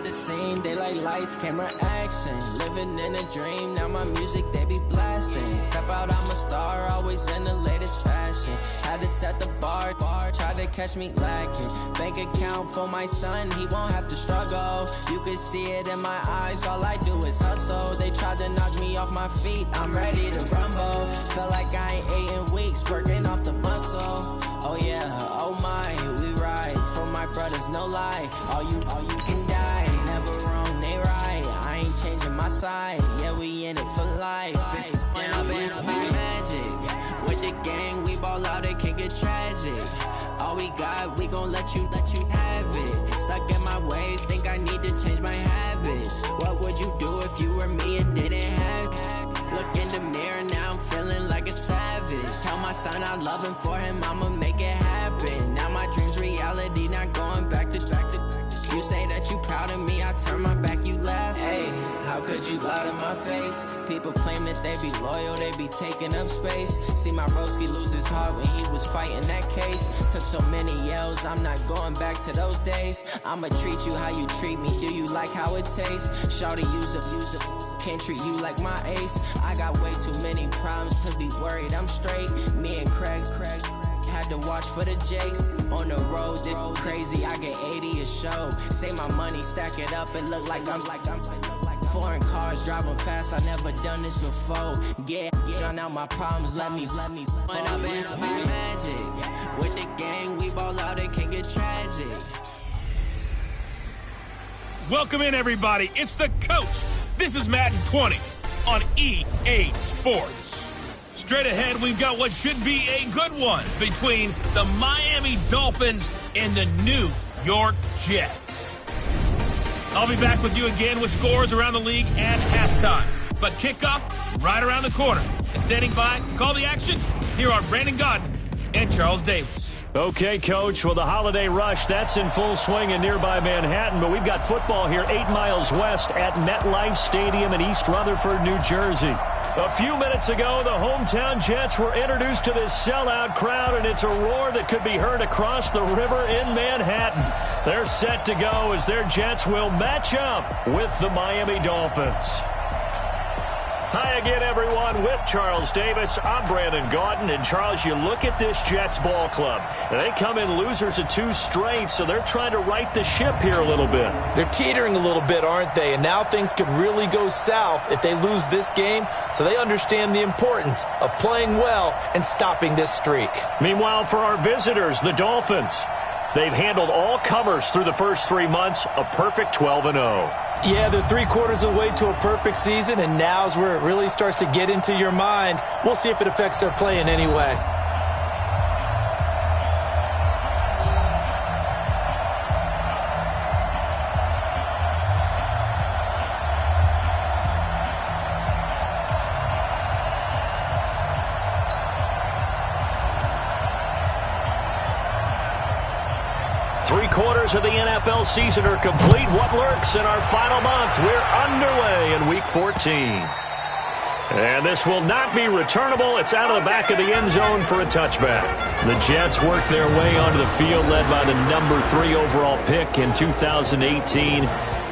the scene, they like lights, camera, action. Living in a dream, now my music, they be blasting. Step out, I'm a star, always in the latest fashion. Had to set the bar, try to catch me lacking. Bank account for my son, he won't have to struggle. You can see it in my eyes, all I do is hustle. They tried to knock me off my feet, I'm ready to rumble. Felt like I ain't ate in weeks, working off the muscle. Oh yeah, oh my, we ride for my brothers, no lie. All you can die, never wrong, they right. I ain't changing my side, yeah, we in it for life. And I've been magic. With the gang, we ball out, it can get tragic. All we got, we gon' let you have it. Stuck in my ways, think I need to change my habits. What would you do if you were me and didn't have it? Look in the mirror, now I'm feeling like a savage. Tell my son I love him, for him I'ma make it happen. Now my dream's reality, not going back to. You say that you proud of me, I turn my back, you laugh. Hey, how could you lie to my face? People claim that they be loyal, they be taking up space. See my broski lose his heart when he was fighting that case. Took so many yells, I'm not going back to those days. I'ma treat you how you treat me, do you like how it tastes? Shawty, use up, can't treat you like my ace. I got way too many problems to be worried, I'm straight. Me and Craig had to watch for the Jakes. On the road, this crazy, I get 80 a show. Say my money, stack it up, it look like I'm foreign cars, driving fast, I never done this before. Get on out my problems, let me When I've been magic. With the gang, we ball out, it can get tragic. Welcome in, everybody. It's the coach. This is Madden 20 on EA Sports. Straight ahead, we've got what should be a good one between the Miami Dolphins and the New York Jets. I'll be back with you again with scores around the league at halftime. But kickoff right around the corner. And standing by to call the action, here are Brandon Godden and Charles Davis. Okay, Coach. Well, the holiday rush, that's in full swing in nearby Manhattan. But we've got football here 8 miles west at MetLife Stadium in East Rutherford, New Jersey. A few minutes ago, the hometown Jets were introduced to this sellout crowd, and it's a roar that could be heard across the river in Manhattan. They're set to go as their Jets will match up with the Miami Dolphins. Hi again, everyone. With Charles Davis, I'm Brandon Gaudin. And, Charles, you look at this Jets ball club. And they come in losers of 2 straight, so they're trying to right the ship here a little bit. They're teetering a little bit, aren't they? And now things could really go south if they lose this game. So they understand the importance of playing well and stopping this streak. Meanwhile, for our visitors, the Dolphins, they've handled all comers through the first 3 months, a perfect 12-0. Yeah, they're 3/4 of the way to a perfect season, and now's where it really starts to get into your mind. We'll see if it affects their play in any way. Three-quarters of the NFL season are complete. What lurks in our final month? We're underway in Week 14. And this will not be returnable. It's out of the back of the end zone for a touchback. The Jets work their way onto the field, led by the number 3 overall pick in 2018,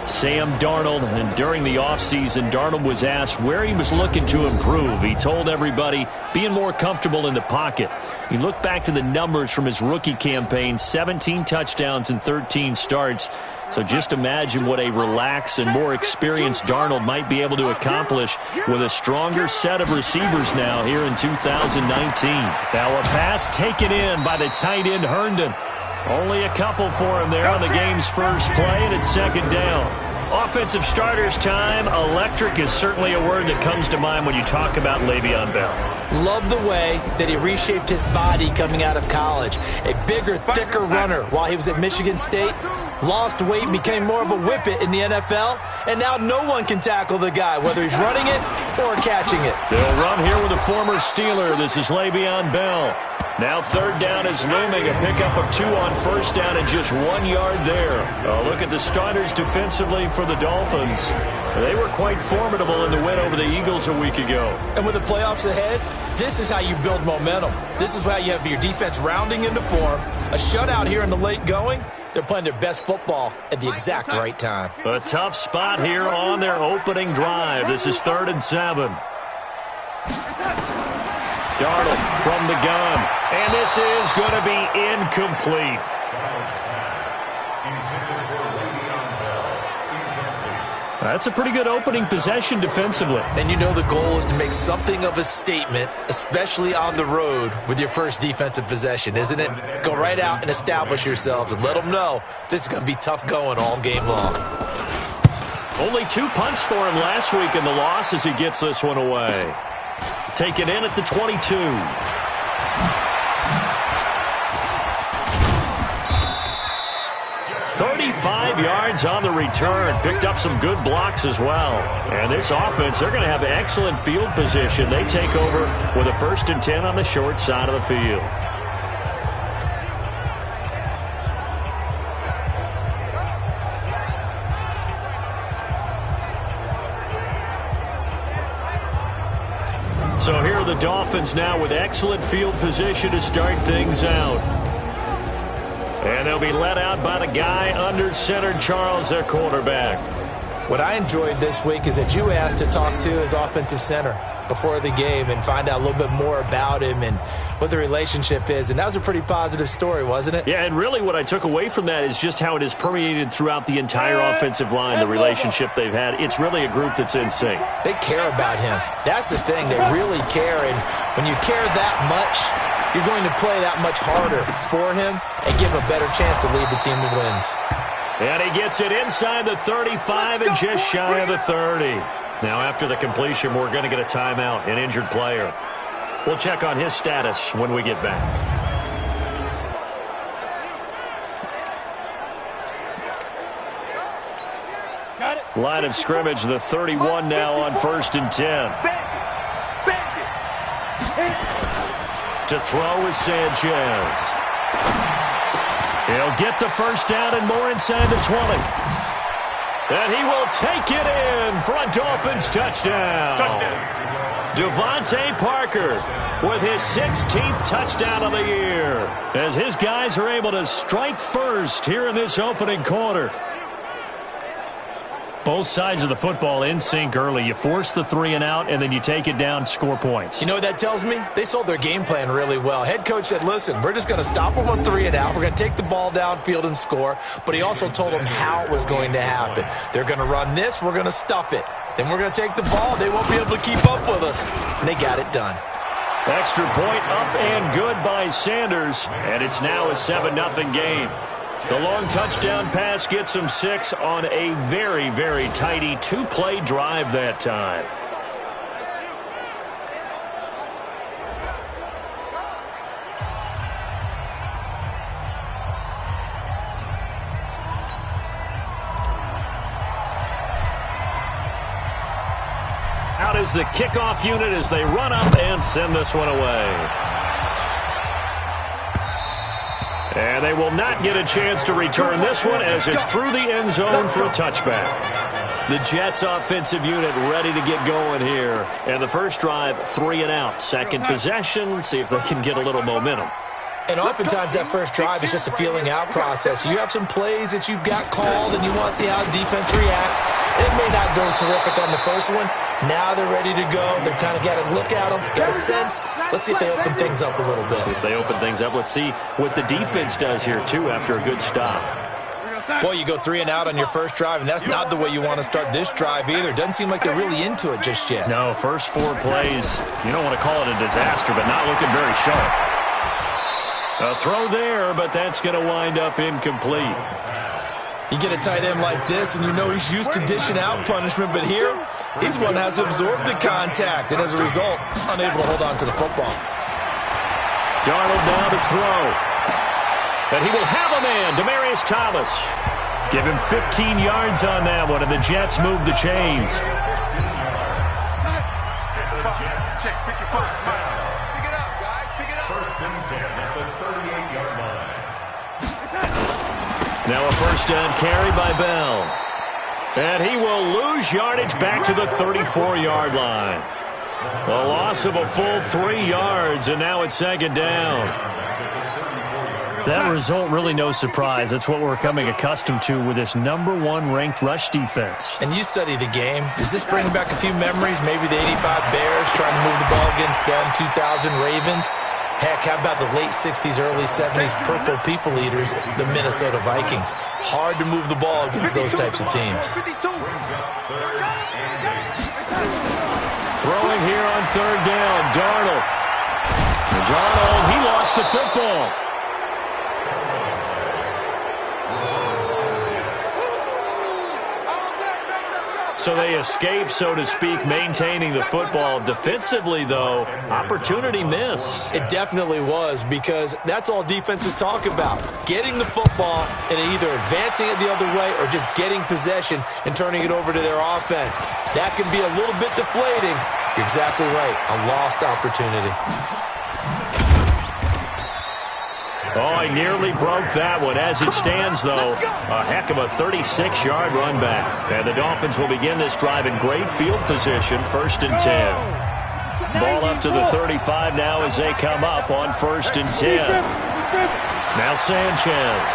Sam Darnold. And during the offseason, Darnold was asked where he was looking to improve. He told everybody being more comfortable in the pocket. You look back to the numbers from his rookie campaign, 17 touchdowns and 13 starts. So just imagine what a relaxed and more experienced Darnold might be able to accomplish with a stronger set of receivers now here in 2019. Now a pass taken in by the tight end Herndon. Only a couple for him there on the game's first play, and it's second down. Offensive starters time. Electric is certainly a word that comes to mind when you talk about Le'Veon Bell. Love the way that he reshaped his body coming out of college. A bigger, thicker runner while he was at Michigan State. Lost weight, became more of a whippet in the NFL, and now no one can tackle the guy, whether he's running it or catching it. They'll run here with a former Steeler. This is Le'Veon Bell. Now third down is looming. A pickup of 2 on first down and just 1 yard there. Look at the starters defensively for the Dolphins. They were quite formidable in the win over the Eagles a week ago. And with the playoffs ahead, this is how you build momentum. This is how you have your defense rounding into form. A shutout here in the late going. They're playing their best football at the exact right time. A tough spot here on their opening drive. This is 3rd and 7. Darnold from the gun. And this is going to be incomplete. That's a pretty good opening possession defensively. And you know the goal is to make something of a statement, especially on the road with your first defensive possession, isn't it? Go right out and establish yourselves and let them know this is going to be tough going all game long. Only 2 punts for him last week in the loss as he gets this one away. Taken in at the 22. 35 yards on the return. Picked up some good blocks as well. And this offense, they're going to have excellent field position. They take over with a 1st and 10 on the short side of the field. So here are the Dolphins now with excellent field position to start things out. And they'll be let out by the guy under center, Charles, their quarterback. What I enjoyed this week is that you asked to talk to his offensive center before the game and find out a little bit more about him and what the relationship is. And that was a pretty positive story, wasn't it? Yeah, and really what I took away from that is just how it has permeated throughout the entire offensive line, the relationship they've had. It's really a group that's in sync. They care about him. That's the thing. They really care. And when you care that much, you're going to play that much harder for him and give him a better chance to lead the team to wins. And he gets it inside the 35 and just shy of the 30. Now after the completion, we're going to get a timeout, an injured player. We'll check on his status when we get back. Line of scrimmage, the 31 now on 1st and 10. To throw is Sanchez. He'll get the first down and more inside the 20. And he will take it in for a Dolphins touchdown. Devontae Parker with his 16th touchdown of the year as his guys are able to strike first here in this opening quarter. Both sides of the football in sync early. You force the 3 and out, and then you take it down, score points. You know what that tells me? They sold their game plan really well. Head coach said, listen, we're just going to stop them on 3 and out. We're going to take the ball downfield and score. But he also told them how it was going to happen. They're going to run this. We're going to stuff it. Then we're going to take the ball. They won't be able to keep up with us. And they got it done. Extra point up and good by Sanders. And it's now a 7-0 game. The long touchdown pass gets them 6 on a very, very tidy 2-play drive that time. Out is the kickoff unit as they run up and send this one away. And they will not get a chance to return this one as it's through the end zone for a touchback. The Jets offensive unit ready to get going here. And the first drive, 3 and out. Second possession, see if they can get a little momentum. And oftentimes that first drive is just a feeling out process. You have some plays that you've got called and you want to see how the defense reacts. It may not go terrific on the first one. Now they're ready to go. They've kind of got to look at them, got a sense. Let's see if they open things up a little bit. See if they open things up. Let's see what the defense does here, too, after a good stop. Boy, you go 3 and out on your first drive, and that's not the way you want to start this drive either. Doesn't seem like they're really into it just yet. No, first 4 plays, you don't want to call it a disaster, but not looking very sharp. A throw there, but that's going to wind up incomplete. You get a tight end like this, and you know he's used to dishing out punishment, but here, he's the one that has to absorb the contact, and as a result, unable to hold on to the football. Darnold now to throw. And he will have a man, Demaryius Thomas. Give him 15 yards on that one, and the Jets move the chains. Now a first down carry by Bell. And he will lose yardage back to the 34-yard line. A loss of a full 3 yards, and now it's second down. That result really no surprise. That's what we're coming accustomed to with this #1 ranked rush defense. And you study the game. Does this bring back a few memories? Maybe the 85 Bears trying to move the ball against them, 2000 Ravens. Heck, how about the late 60s, early 70s Purple People Eaters, the Minnesota Vikings? Hard to move the ball against those types of teams. Throwing here on 3rd down, Darnold. Darnold, he lost the football. So they escape, so to speak, maintaining the football. Defensively, though, opportunity miss. It definitely was, because that's all defenses talk about. Getting the football and either advancing it the other way or just getting possession and turning it over to their offense. That can be a little bit deflating. You're exactly right. A lost opportunity. Oh, he nearly broke that one. As it stands, though, a heck of a 36-yard run back. And the Dolphins will begin this drive in great field position, 1st and 10. Ball up to the 35 now as they come up on 1st and 10. Now Sanchez.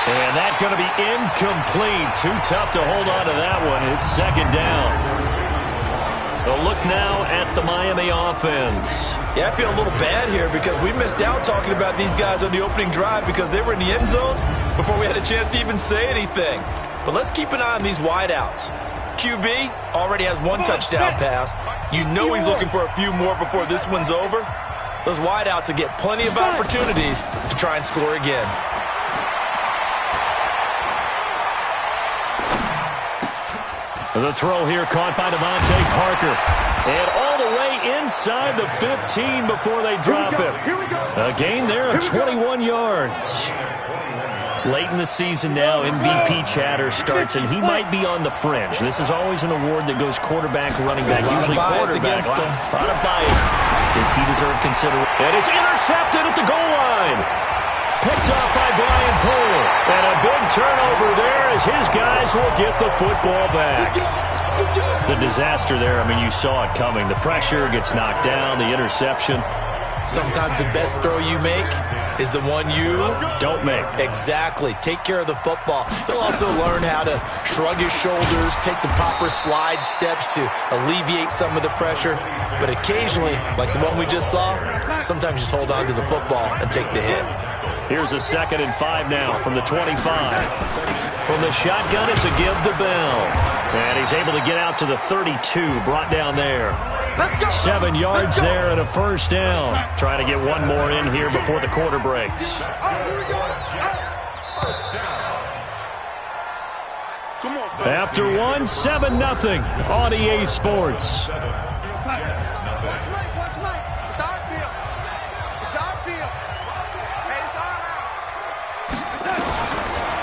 And that's going to be incomplete. Too tough to hold on to that one. It's 2nd down. A look now at the Miami offense. Yeah, I feel a little bad here because we missed out talking about these guys on the opening drive because they were in the end zone before we had a chance to even say anything. But let's keep an eye on these wideouts. QB already has 1 touchdown pass. You know he's looking for a few more before this one's over. Those wideouts will get plenty of opportunities to try and score again. The throw here caught by Devontae Parker. And all the way inside the 15 before they drop it. A gain there of 21 yards. Late in the season now, MVP chatter starts, and he might be on the fringe. This is always an award that goes quarterback, running back, usually quarterback. A lot of bias. Does he deserve consideration? And it's intercepted at the goal line. Picked up by Brian Poole. And a big turnover there as his guys will get the football back. The disaster there, I mean, you saw it coming. The pressure gets knocked down, the interception. Sometimes the best throw you make is the one you don't make. Exactly. Take care of the football. He'll also learn how to shrug his shoulders, take the proper slide steps to alleviate some of the pressure. But occasionally, like the one we just saw, sometimes just hold on to the football and take the hit. Here's a 2nd and 5 now from the 25. From the shotgun, it's a give to Bell. And he's able to get out to the 32, brought down there. 7 yards there and a 1st down. Trying to get one more in here before the quarter breaks. After one, 7-0 on EA Sports.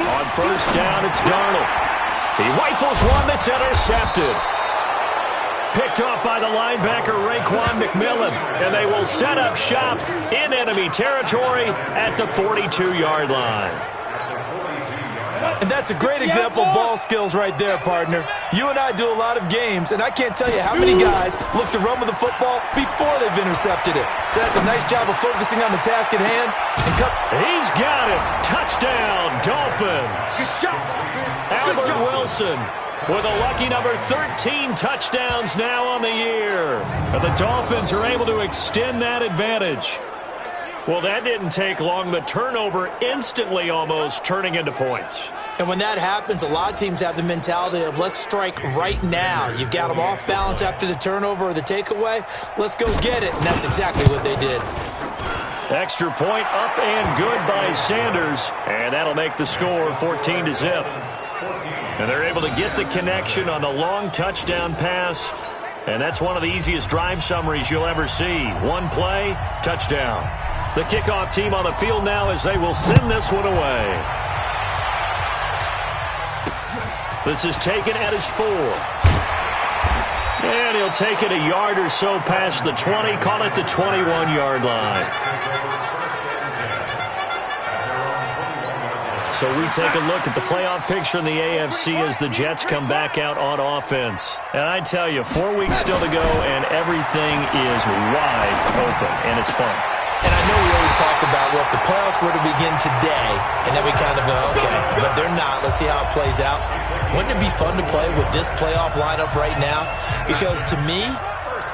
On 1st down, it's Darnold. He rifles one that's intercepted. Picked off by the linebacker, Raekwon McMillan. And they will set up shop in enemy territory at the 42-yard line. And that's a great example of ball skills right there, partner. You and I do a lot of games, and I can't tell you how many guys look to run with the football before they've intercepted it. So that's a nice job of focusing on the task at hand. He's got it. Touchdown, Dolphins. Albert Wilson with a lucky number 13 touchdowns now on the year. And the Dolphins are able to extend that advantage. Well, that didn't take long. The turnover instantly almost turning into points. And when that happens, a lot of teams have the mentality of let's strike right now. You've got them off balance after the turnover or the takeaway. Let's go get it. And that's exactly what they did. Extra point up and good by Sanders. And that'll make the score 14-0. And they're able to get the connection on the long touchdown pass. And that's one of the easiest drive summaries you'll ever see. One play, touchdown. The kickoff team on the field now as they will send this one away. This is taken at his 4. And he'll take it a yard or so past the 20, call it the 21-yard line. So we take a look at the playoff picture in the AFC as the Jets come back out on offense. And I tell you, 4 weeks still to go, and everything is wide open, and it's fun. And talk about, well, if the playoffs were to begin today, and then we kind of go, okay, but they're not. Let's see how it plays out. Wouldn't it be fun to play with this playoff lineup right now? Because to me,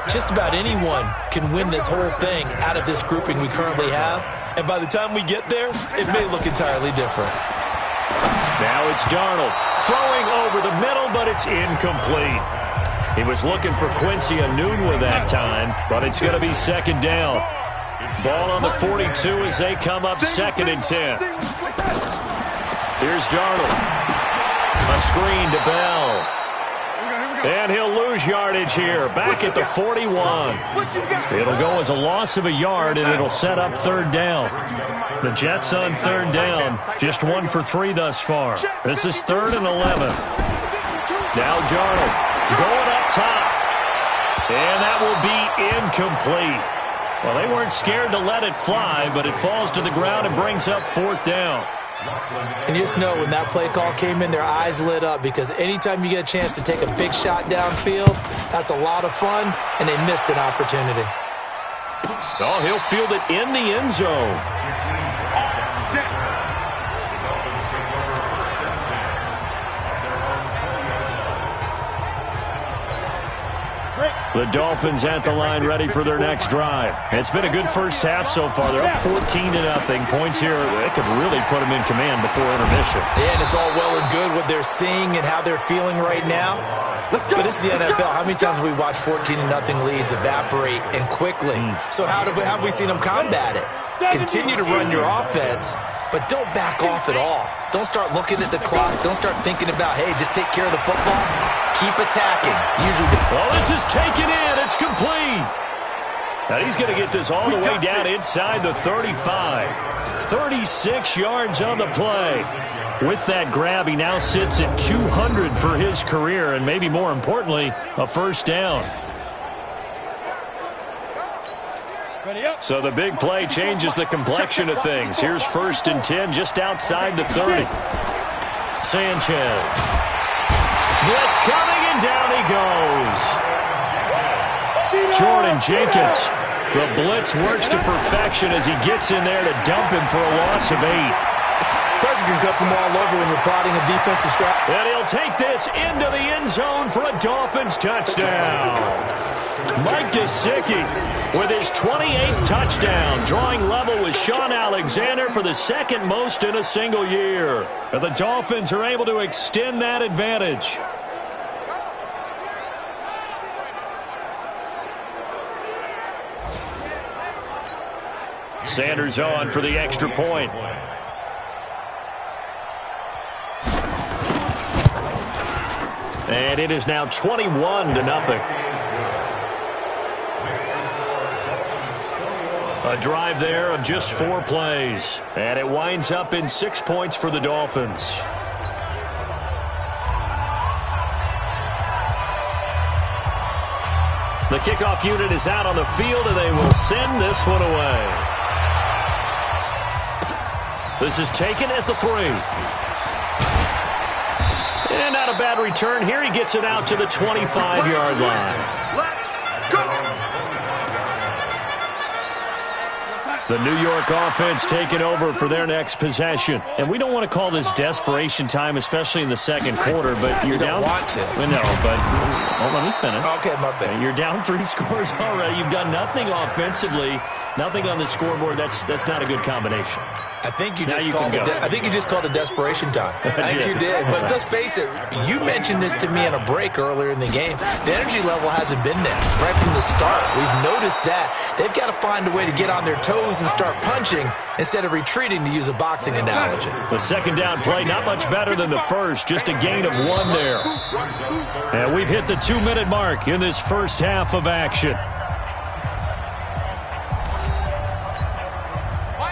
just about anyone can win this whole thing out of this grouping we currently have. And by the time we get there, it may look entirely different. Now it's Darnold throwing over the middle, but it's incomplete. He was looking for Quincy Enunwa that time, but it's going to be second down. Ball on the 42 as they come up 2nd and 10. Here's Darnold. A screen to Bell. And he'll lose yardage here. Back at the 41. It'll go as a loss of a yard, and it'll set up 3rd down. The Jets on 3rd down. Just 1 for 3 thus far. This is 3rd and 11. Now Darnold going up top. And that will be incomplete. Well, they weren't scared to let it fly, but it falls to the ground and brings up 4th down. And you just know when that play call came in, their eyes lit up, because anytime you get a chance to take a big shot downfield, that's a lot of fun, and they missed an opportunity. Oh, he'll field it in the end zone. The Dolphins at the line ready for their next drive. It's been a good first half so far. They're up 14-0. Points here, they could really put them in command before intermission. Yeah, and it's all well and good what they're seeing and how they're feeling right now. But this is the NFL. How many times have we watched 14-0 leads evaporate and quickly? So how have we seen them combat it? Continue to run your offense, but don't back off at all. Don't start looking at the clock. Don't start thinking about, hey, just take care of the football. Keep attacking. Well, this is taken in. It's complete. Now he's going to get this all the way down inside the 35. 36 yards on the play. With that grab, he now sits at 200 for his career, and maybe more importantly, a first down. So the big play changes the complexion of things. Here's 1st and 10 just outside the 30. Sanchez. Blitz coming, and down he goes. Jordan Jenkins. The blitz works to perfection as he gets in there to dump him for a loss of 8. Pressure can cut them all over when you're plotting a defensive strategy. And he'll take this into the end zone for a Dolphins touchdown. Mike Gesicki with his 28th touchdown, drawing level with Sean Alexander for the 2nd most in a single year. And the Dolphins are able to extend that advantage. Sanders on for the extra point. And it is now 21-0. A drive there of just 4 plays. And it winds up in 6 points for the Dolphins. The kickoff unit is out on the field, and they will send this one away. This is taken at the 3. And not a bad return here. He gets it out to the 25-yard line. The New York offense taking over for their next possession. And we don't want to call this desperation time, especially in the 2nd quarter, but you're down. You don't want to. No, but let me finish. Okay, my bad. You're down 3 scores already. You've done nothing offensively, nothing on the scoreboard. That's not a good combination. I think you just called it desperation time. I think you did. But let's face it, you mentioned this to me in a break earlier in the game. The energy level hasn't been there right from the start. We've noticed that. They've got to find a way to get on their toes and start punching instead of retreating, to use a boxing analogy. The 2nd down play, not much better than the first. Just a gain of 1 there. And we've hit the 2-minute mark in this first half of action.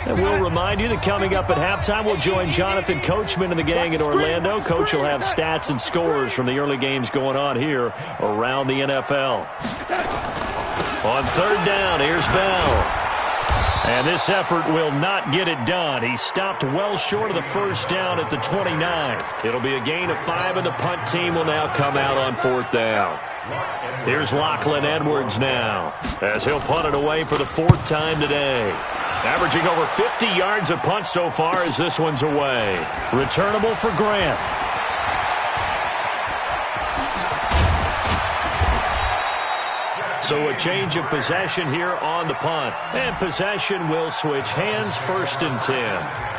And we'll remind you that coming up at halftime, we'll join Jonathan Coachman and the gang in Orlando. Coach will have stats and scores from the early games going on here around the NFL. On 3rd down, here's Bell. And this effort will not get it done. He stopped well short of the first down at the 29. It'll be a gain of 5, and the punt team will now come out on 4th down. Here's Lachlan Edwards now, as he'll punt it away for the 4th time today. Averaging over 50 yards a punt so far as this one's away. Returnable for Grant. So a change of possession here on the punt. And possession will switch hands, 1st and 10.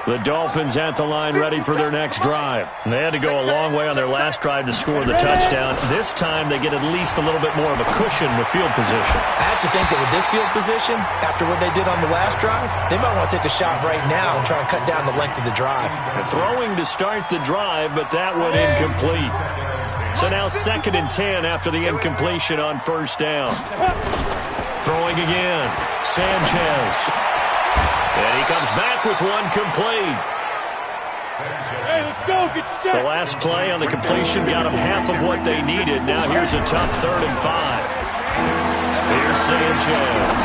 The Dolphins at the line ready for their next drive. They had to go a long way on their last drive to score the touchdown. This time they get at least a little bit more of a cushion with field position. I have to think that with this field position, after what they did on the last drive, they might want to take a shot right now and try and cut down the length of the drive. Throwing to start the drive, but that one incomplete. So now 2nd and 10 after the incompletion on 1st down. Throwing again. Sanchez. And he comes back with one complete. Hey, let's go. Get set. The last play on the completion got them half of what they needed. Now here's a tough 3rd and 5. Here's Sanchez.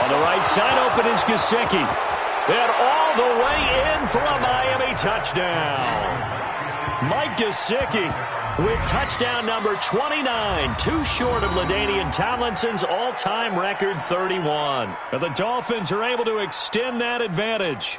On the right side, open is Gesicki. And all the way in for a Miami touchdown. Mike Gesicki with touchdown number 29, too short of LaDainian Tomlinson's all-time record 31. But the Dolphins are able to extend that advantage.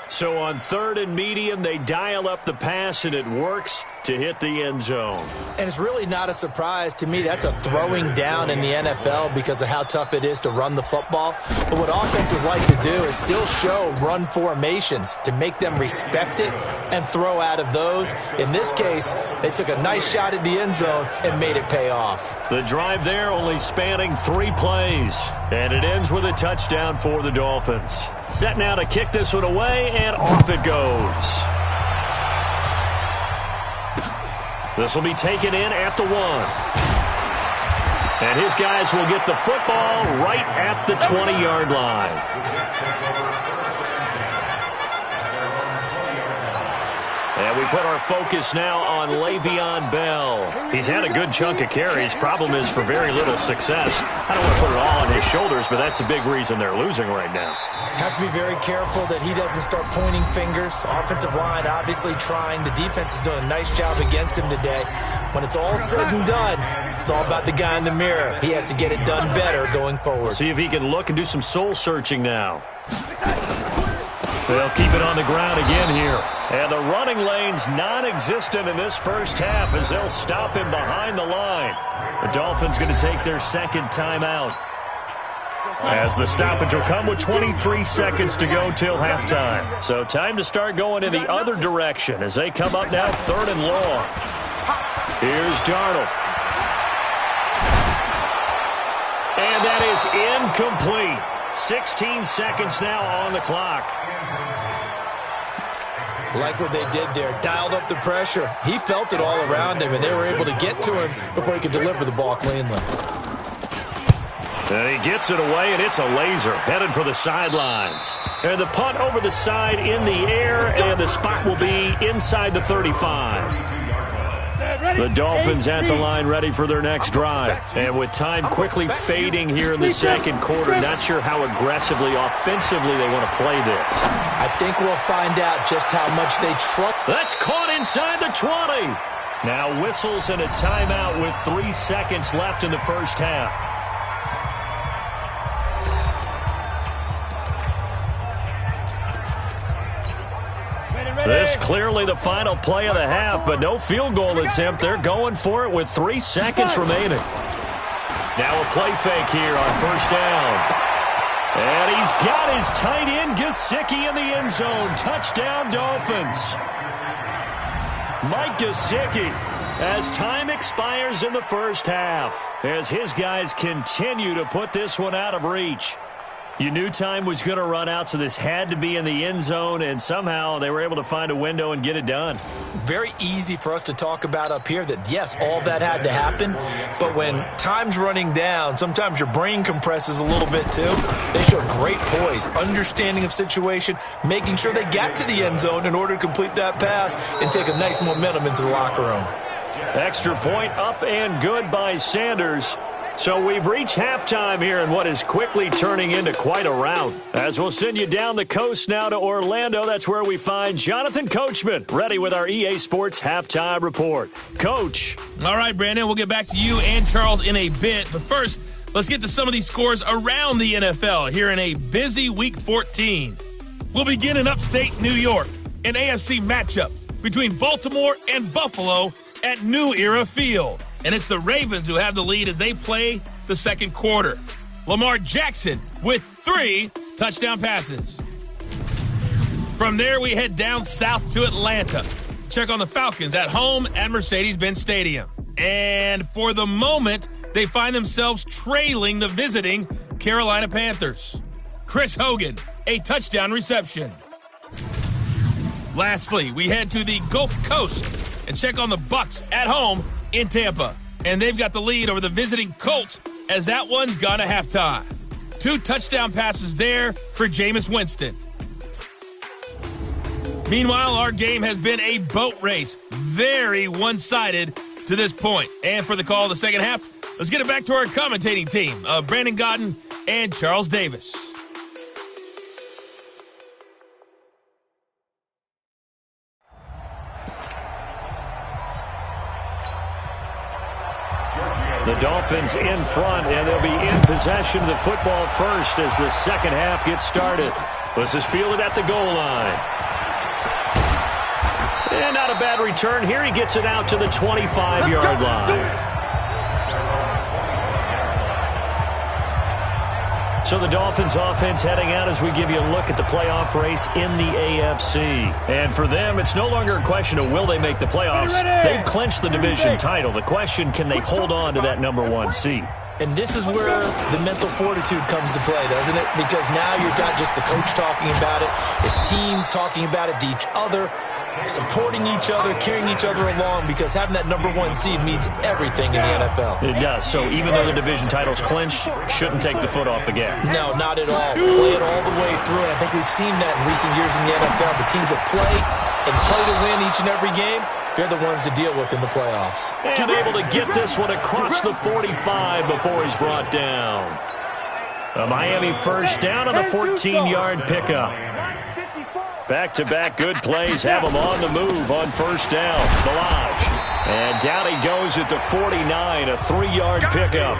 So on 3rd and medium, they dial up the pass, and it works to hit the end zone. And it's really not a surprise to me. That's a throwing down in the NFL because of how tough it is to run the football. But what offenses like to do is still show run formations to make them respect it and throw out of those. In this case, they took a nice shot at the end zone and made it pay off. The drive there only spanning 3 plays, and it ends with a touchdown for the Dolphins. Set now to kick this one away, and off it goes. This will be taken in at the 1. And his guys will get the football right at the 20-yard line. And we put our focus now on Le'Veon Bell. He's had a good chunk of carries. Problem is for very little success. I don't want to put it all on his shoulders, but that's a big reason they're losing right now. Have to be very careful that he doesn't start pointing fingers. Offensive line obviously trying. The defense is doing a nice job against him today. When it's all said and done, it's all about the guy in the mirror. He has to get it done better going forward. See if he can look and do some soul searching now. They'll keep it on the ground again here. And the running lane's non-existent in this first half as they'll stop him behind the line. The Dolphins going to take their 2nd timeout. As the stoppage will come with 23 seconds to go till halftime. So time to start going in the other direction as they come up now 3rd and long. Here's Darnold. And that is incomplete. 16 seconds now on the clock. Like what they did there, dialed up the pressure. He felt it all around him, and they were able to get to him before he could deliver the ball cleanly. And he gets it away, and it's a laser headed for the sidelines. And the punt over the side in the air, and the spot will be inside the 35. The Dolphins at the line ready for their next drive. And with time quickly fading here in the 2nd quarter, not sure how aggressively, offensively they want to play this. I think we'll find out just how much they trust. That's caught inside the 20. Now whistles and a timeout with 3 seconds left in the first half. This clearly the final play of the half, but no field goal attempt. They're going for it with 3 seconds remaining. Now a play fake here on 1st down. And he's got his tight end Gesicki in the end zone. Touchdown Dolphins. Mike Gesicki as time expires in the first half, as his guys continue to put this one out of reach. You knew time was going to run out, so this had to be in the end zone, and somehow they were able to find a window and get it done. Very easy for us to talk about up here that, yes, all that had to happen, but when time's running down, sometimes your brain compresses a little bit too. They showed great poise, understanding of situation, making sure they got to the end zone in order to complete that pass and take a nice momentum into the locker room. Extra point up and good by Sanders. So we've reached halftime here in what is quickly turning into quite a rout. As we'll send you down the coast now to Orlando, that's where we find Jonathan Coachman, ready with our EA Sports Halftime Report. Coach. All right, Brandon, we'll get back to you and Charles in a bit. But first, let's get to some of these scores around the NFL here in a busy Week 14. We'll begin in upstate New York, an AFC matchup between Baltimore and Buffalo at New Era Field. And it's the Ravens who have the lead as they play the second quarter. Lamar Jackson with 3 touchdown passes. From there, we head down south to Atlanta. Check on the Falcons at home at Mercedes-Benz Stadium. And for the moment, they find themselves trailing the visiting Carolina Panthers. Chris Hogan, a touchdown reception. Lastly, we head to the Gulf Coast and check on the Bucs at home in Tampa. And they've got the lead over the visiting Colts as that one's gone to halftime. 2 touchdown passes there for Jameis Winston. Meanwhile, our game has been a boat race. Very one-sided to this point. And for the call of the second half, let's get it back to our commentating team of Brandon Godden and Charles Davis. The Dolphins in front, and they'll be in possession of the football first as the second half gets started. This is fielded at the goal line. And not a bad return here. He gets it out to the 25-yard line. So the Dolphins offense heading out as we give you a look at the playoff race in the AFC. And for them, it's no longer a question of will they make the playoffs. They've clinched the division title. The question, can they hold on to that number 1 seed? And this is where the mental fortitude comes to play, doesn't it? Because now you're not just the coach talking about it, his team talking about it to each other, supporting each other, carrying each other along, because having that number 1 seed means everything in the NFL. It does. So even though the division title's clinched, shouldn't take the foot off the gas. No, not at all. Play it all the way through. And I think we've seen that in recent years in the NFL. The teams that play and play to win each and every game, they're the ones to deal with in the playoffs. And able to get this one across the 45 before he's brought down. A Miami first down on the 14-yard pickup. Back-to-back good plays have him on the move on first down. Balaj. And down he goes at the 49, a 3-yard pickup.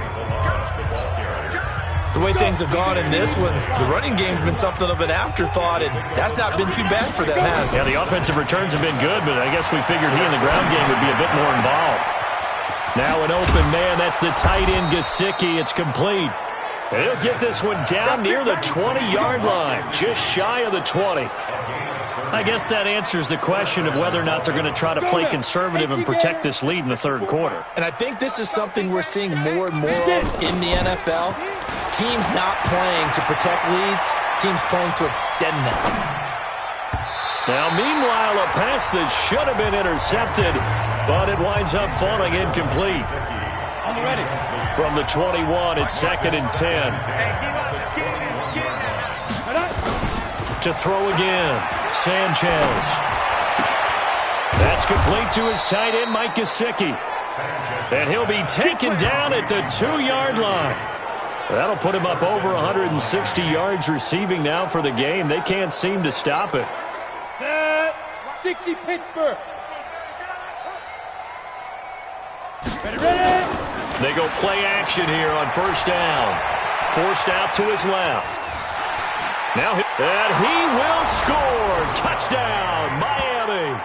The way things have gone in this one, the running game's been something of an afterthought, and that's not been too bad for them, has it? Yeah, the offensive returns have been good, but I guess we figured he in the ground game would be a bit more involved. Now an open man, that's the tight end Gesicki. It's complete. And he'll get this one down near the 20-yard line, just shy of the 20. I guess that answers the question of whether or not they're going to try to play conservative and protect this lead in the third quarter. And I think this is something we're seeing more and more of in the NFL. Teams not playing to protect leads, teams playing to extend them. Now, meanwhile, a pass that should have been intercepted, but it winds up falling incomplete. From the 21, it's 2nd and 10. To throw again, Sanchez. That's complete to his tight end, Mike Gesicki. And he'll be taken down at the 2-yard line. That'll put him up over 160 yards receiving now for the game. They can't seem to stop it. Set. 60 Pittsburgh. Ready. They go play action here on first down. Forced out to his left. Now, and he will score. Touchdown, Miami.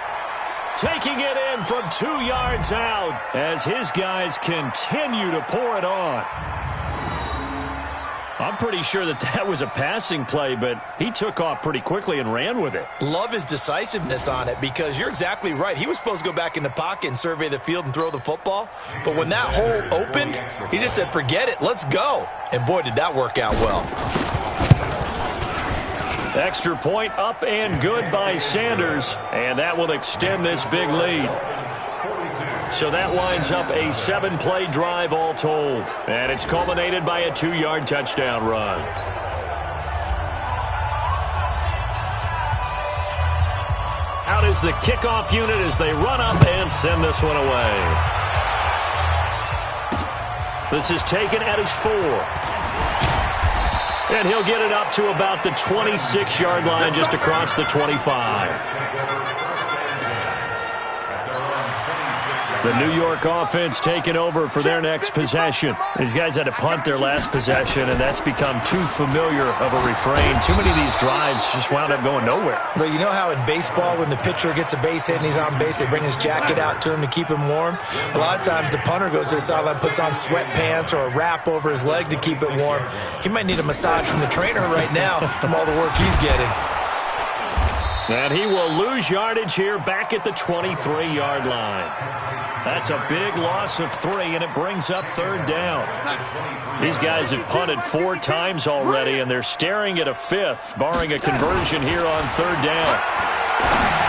Taking it in from 2 yards out as his guys continue to pour it on. I'm pretty sure that was a passing play, but he took off pretty quickly and ran with it. Love his decisiveness on it, because you're exactly right. He was supposed to go back in the pocket and survey the field and throw the football. But when that hole opened, he just said, forget it, let's go. And boy, did that work out well. Extra point up and good by Sanders, and that will extend this big lead. So that winds up a 7-play drive all told, and it's culminated by a 2-yard touchdown run. Out is the kickoff unit as they run up and send this one away. This is taken at his 4. And he'll get it up to about the 26-yard line, just across the 25. The New York offense taking over for their next possession. These guys had to punt their last possession, and that's become too familiar of a refrain. Too many of these drives just wound up going nowhere. But you know how in baseball, when the pitcher gets a base hit and he's on base, they bring his jacket out to him to keep him warm? A lot of times the punter goes to the sideline, puts on sweatpants or a wrap over his leg to keep it warm. He might need a massage from the trainer right now from all the work he's getting. And he will lose yardage here back at the 23-yard line. That's a big loss of 3, and it brings up 3rd down. These guys have punted 4 times already, and they're staring at a 5th, barring a conversion here on 3rd down.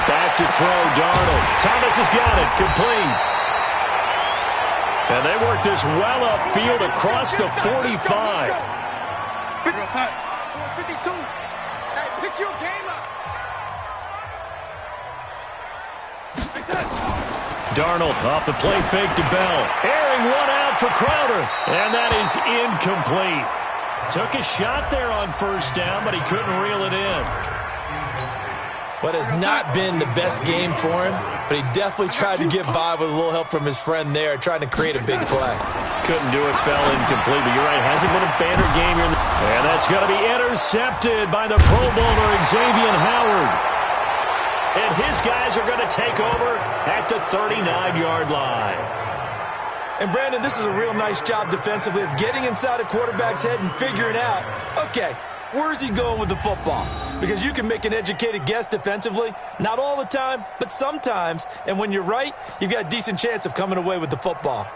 Back to throw, Darnold. Thomas has got it, complete. And they work this well upfield across the 45. 52. Hey, pick your game up. Darnold off the play fake to Bell. Airing one out for Crowder. And that is incomplete. Took a shot there on 1st down, but he couldn't reel it in. What has not been the best game for him, but he definitely tried to get by with a little help from his friend there, trying to create a big play. Couldn't do it, fell incomplete, but you're right, hasn't been a banner game here. And that's going to be intercepted by the Pro Bowler, Xavier Howard. And his guys are going to take over at the 39-yard line. And, Brandon, this is a real nice job defensively of getting inside a quarterback's head and figuring out, okay, where's he going with the football? Because you can make an educated guess defensively, not all the time, but sometimes. And when you're right, you've got a decent chance of coming away with the football.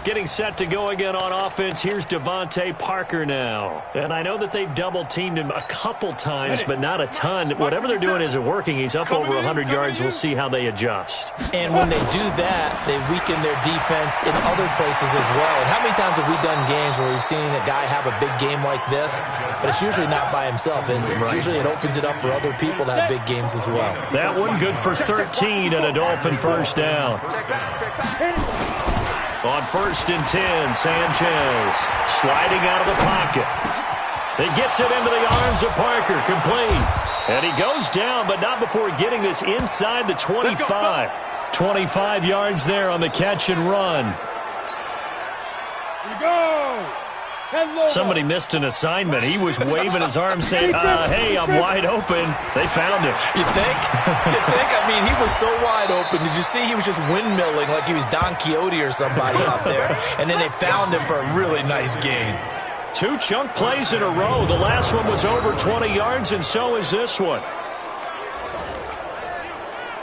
Getting set to go again on offense. Here's Devontae Parker now. And I know that they've double-teamed him a couple times, but not a ton. Whatever they're doing isn't working. He's up over 100 yards. We'll see how they adjust. And when they do that, they weaken their defense in other places as well. And how many times have we done games where we've seen a guy have a big game like this? But it's usually not by himself, is it? Right. Usually it opens it up for other people to have big games as well. That one good for 13 and a Dolphin 1st down. On 1st and 10, Sanchez sliding out of the pocket. He gets it into the arms of Parker, complete. And he goes down, but not before getting this inside the 25. 25 yards there on the catch and run. Here we go. Somebody missed an assignment. He was waving his arms saying, hey, I'm wide open. They found him. You think? I mean, he was so wide open. Did you see he was just windmilling like he was Don Quixote or somebody out there? And then they found him for a really nice gain. 2 chunk plays in a row. The last one was over 20 yards, and so is this one.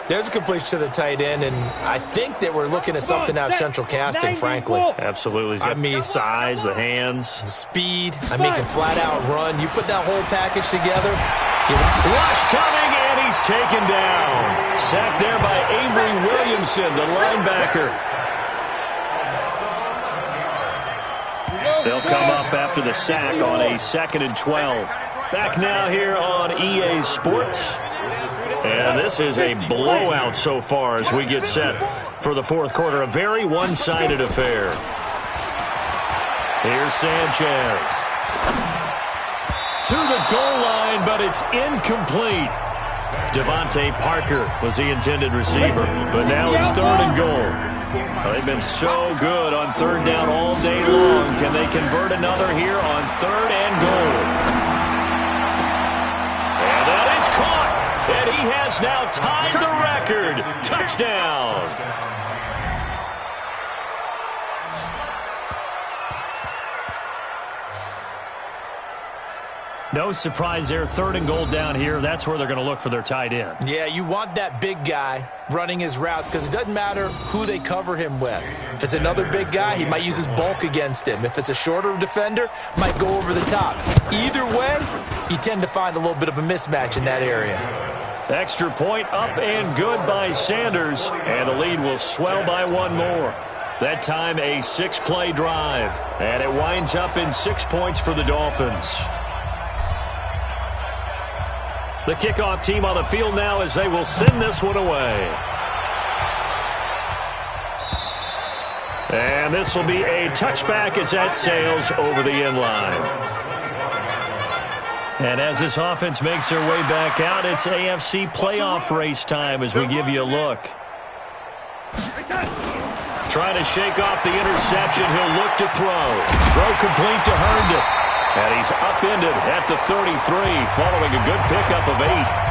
There's a completion to the tight end, and I think that we're looking at something out of central casting, frankly. Absolutely. He's got the size, the hands. The speed. I mean, he can flat-out run. You put that whole package together. Rush coming, and he's taken down. Sacked there by Avery Williamson, the linebacker. They'll come up after the sack on a 2nd and 12. Back now here on EA Sports. And this is a blowout so far as we get set for the 4th quarter. A very one-sided affair. Here's Sanchez. To the goal line, but it's incomplete. Devontae Parker was the intended receiver, but now it's 3rd and goal. Well, they've been so good on 3rd down all day long. Can they convert another here on 3rd and goal? And that is caught. And he has now tied the record. Touchdown. No surprise there. 3rd and goal down here. That's where they're going to look for their tight end. Yeah, you want that big guy running his routes because it doesn't matter who they cover him with. If it's another big guy, he might use his bulk against him. If it's a shorter defender, might go over the top. Either way, you tend to find a little bit of a mismatch in that area. Extra point up and good by Sanders. And the lead will swell by 1 more. That time a 6-play drive. And it winds up in 6 points for the Dolphins. The kickoff team on the field now as they will send this one away. And this will be a touchback as that sails over the inline. And as this offense makes their way back out, it's AFC playoff race time as we give you a look. Trying to shake off the interception. He'll look to throw. Throw complete to Herndon. And he's upended at the 33 following a good pickup of 8.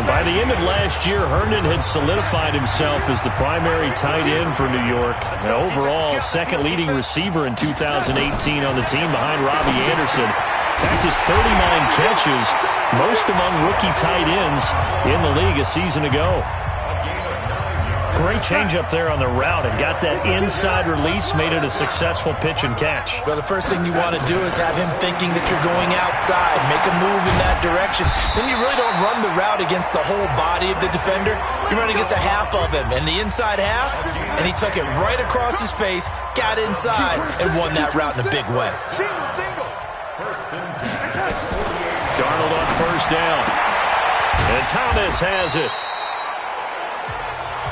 By the end of last year, Herndon had solidified himself as the primary tight end for New York. And overall, second leading receiver in 2018 on the team behind Robbie Anderson. In fact, his 39 catches, most among rookie tight ends in the league a season ago. Great change up there on the route and got that inside release, made it a successful pitch and catch. Well, the first thing you want to do is have him thinking that you're going outside, make a move in that direction. Then you really don't run the route against the whole body of the defender. You run against a half of him, and the inside half, and he took it right across his face, got inside, and won that route in a big way. Darnold on first down. And Thomas has it.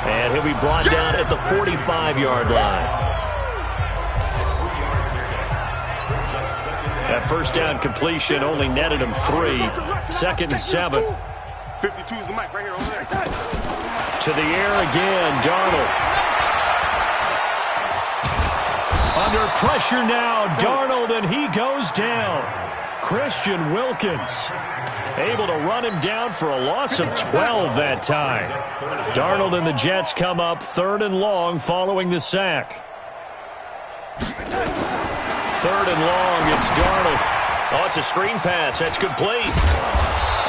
And he'll be brought down at the 45-yard line. That first down completion only netted him 3. 2nd and 7. 52 is the mic right here over there. To the air again, Darnold. Under pressure now, Darnold, and he goes down. Christian Wilkins able to run him down for a loss of 12 that time. Darnold and the Jets come up 3rd and long following the sack. 3rd and long, it's Darnold. Oh, it's a screen pass. That's complete.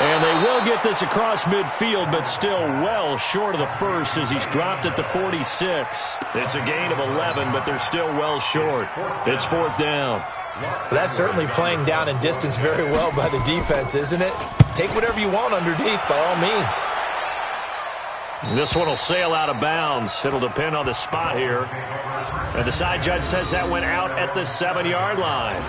And they will get this across midfield, but still well short of the first as he's dropped at the 46. It's a gain of 11, but they're still well short. It's 4th down. That's certainly playing down in distance very well by the defense, isn't it? Take whatever you want underneath, by all means. This one will sail out of bounds. It'll depend on the spot here. And the side judge says that went out at the 7-yard line.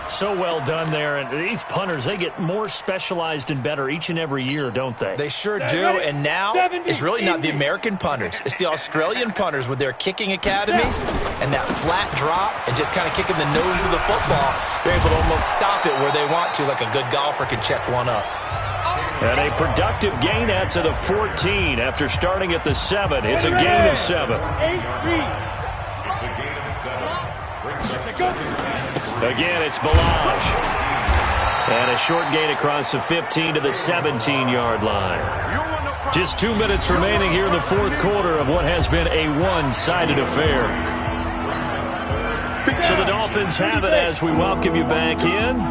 So well done there. And these punters, they get more specialized and better each and every year, don't they? They sure do. And now it's really not the American punters. It's the Australian punters with their kicking academies and that flat drop and just kind of kicking the nose of the football. They're able to almost stop it where they want to, like a good golfer can check one up. And a productive gain out to the 14 after starting at the 7. It's a gain of 7. Again, it's Balaj. And a short gain across the 15 to the 17-yard line. Just 2 minutes remaining here in the 4th quarter of what has been a one-sided affair. So the Dolphins have it as we welcome you back in.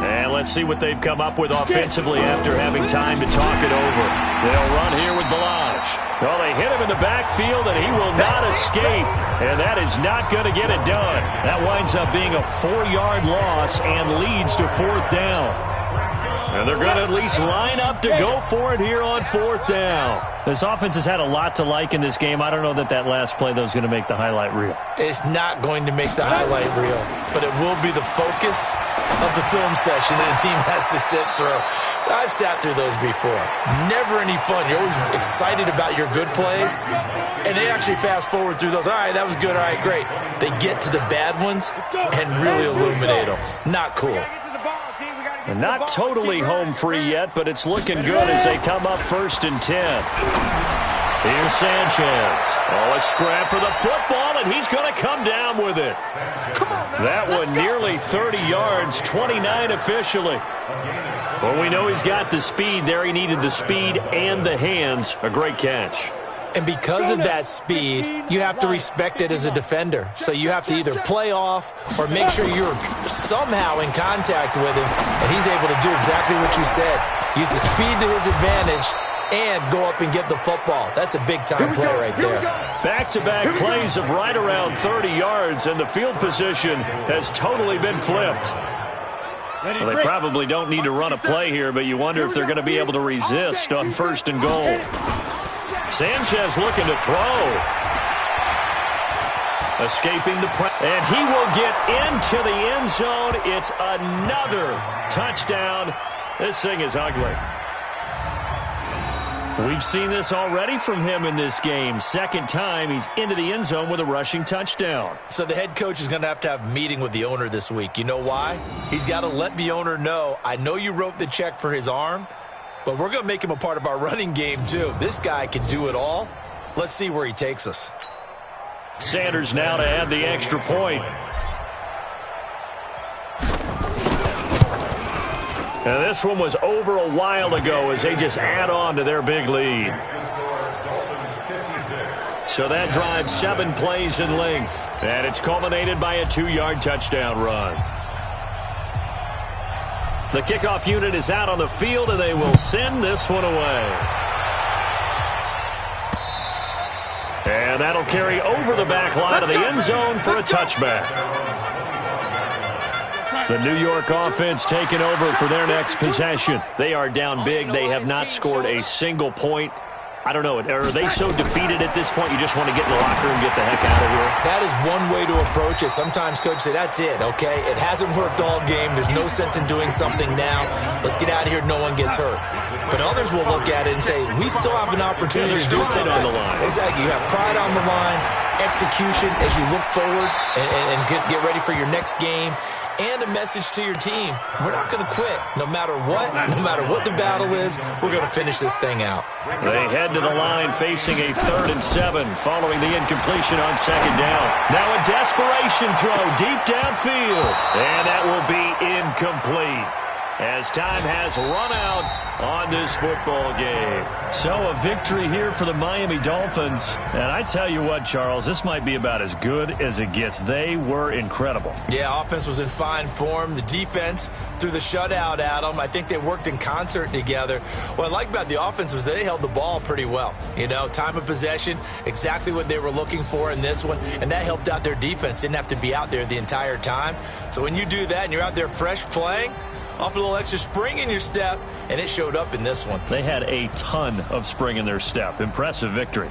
And let's see what they've come up with offensively after having time to talk it over. They'll run here with Balaj. Well, they hit him in the backfield, and he will not escape. And that is not going to get it done. That winds up being a 4-yard loss and leads to 4th down. And they're going to at least line up to go for it here on 4th down. This offense has had a lot to like in this game. I don't know that last play, though, is going to make the highlight reel. It's not going to make the highlight reel, but it will be the focus of the film session that the team has to sit through. I've sat through those before. Never any fun. You're always excited about your good plays, and they actually fast forward through those. All right, that was good. All right, great. They get to the bad ones and really illuminate them. Not cool. And not totally home free yet, but it's looking good as they come up 1st and 10. Here's Sanchez. Oh, a scrap for the football, and he's going to come down with it. That one nearly 30 yards, 29 officially. Well, we know he's got the speed there. He needed the speed and the hands. A great catch. And because of that speed, you have to respect it as a defender. So you have to either play off or make sure you're somehow in contact with him, and he's able to do exactly what you said. Use the speed to his advantage and go up and get the football. That's a big-time play right there. Back-to-back plays of right around 30 yards, and the field position has totally been flipped. Well, they probably don't need to run a play here, but you wonder if they're going to be able to resist on 1st and goal. Sanchez looking to throw. Escaping the press. And he will get into the end zone. It's another touchdown. This thing is ugly. We've seen this already from him in this game. Second time he's into the end zone with a rushing touchdown. So the head coach is going to have a meeting with the owner this week. You know why? He's got to let the owner know, I know you wrote the check for his arm, but we're going to make him a part of our running game too. This guy can do it all. Let's see where he takes us. Sanders now to add the extra point. And this one was over a while ago as they just add on to their big lead. So that drives 7 plays in length. And it's culminated by a 2-yard touchdown run. The kickoff unit is out on the field, and they will send this one away. And that'll carry over the back line of the end zone for a touchback. The New York offense taking over for their next possession. They are down big. They have not scored a single point. I don't know. Are they so defeated at this point you just want to get in the locker room and get the heck out of here? That is one way to approach it. Sometimes coaches say, that's it, okay? It hasn't worked all game. There's no sense in doing something now. Let's get out of here. No one gets hurt. But others will look at it and say, we still have an opportunity to do something. On the line. Exactly. You have pride on the line, execution as you look forward and get ready for your next game. And a message to your team. We're not going to quit. No matter what the battle is, we're going to finish this thing out. They head to the line facing a 3rd and 7 following the incompletion on 2nd down. Now a desperation throw deep downfield. And that will be incomplete as time has run out on this football game. So a victory here for the Miami Dolphins. And I tell you what, Charles, this might be about as good as it gets. They were incredible. Yeah, offense was in fine form. The defense threw the shutout at them. I think they worked in concert together. What I like about the offense was they held the ball pretty well. You know, time of possession, exactly what they were looking for in this one. And that helped out their defense. Didn't have to be out there the entire time. So when you do that and you're out there fresh playing, off a little extra spring in your step, and it showed up in this one. They had a ton of spring in their step. Impressive victory.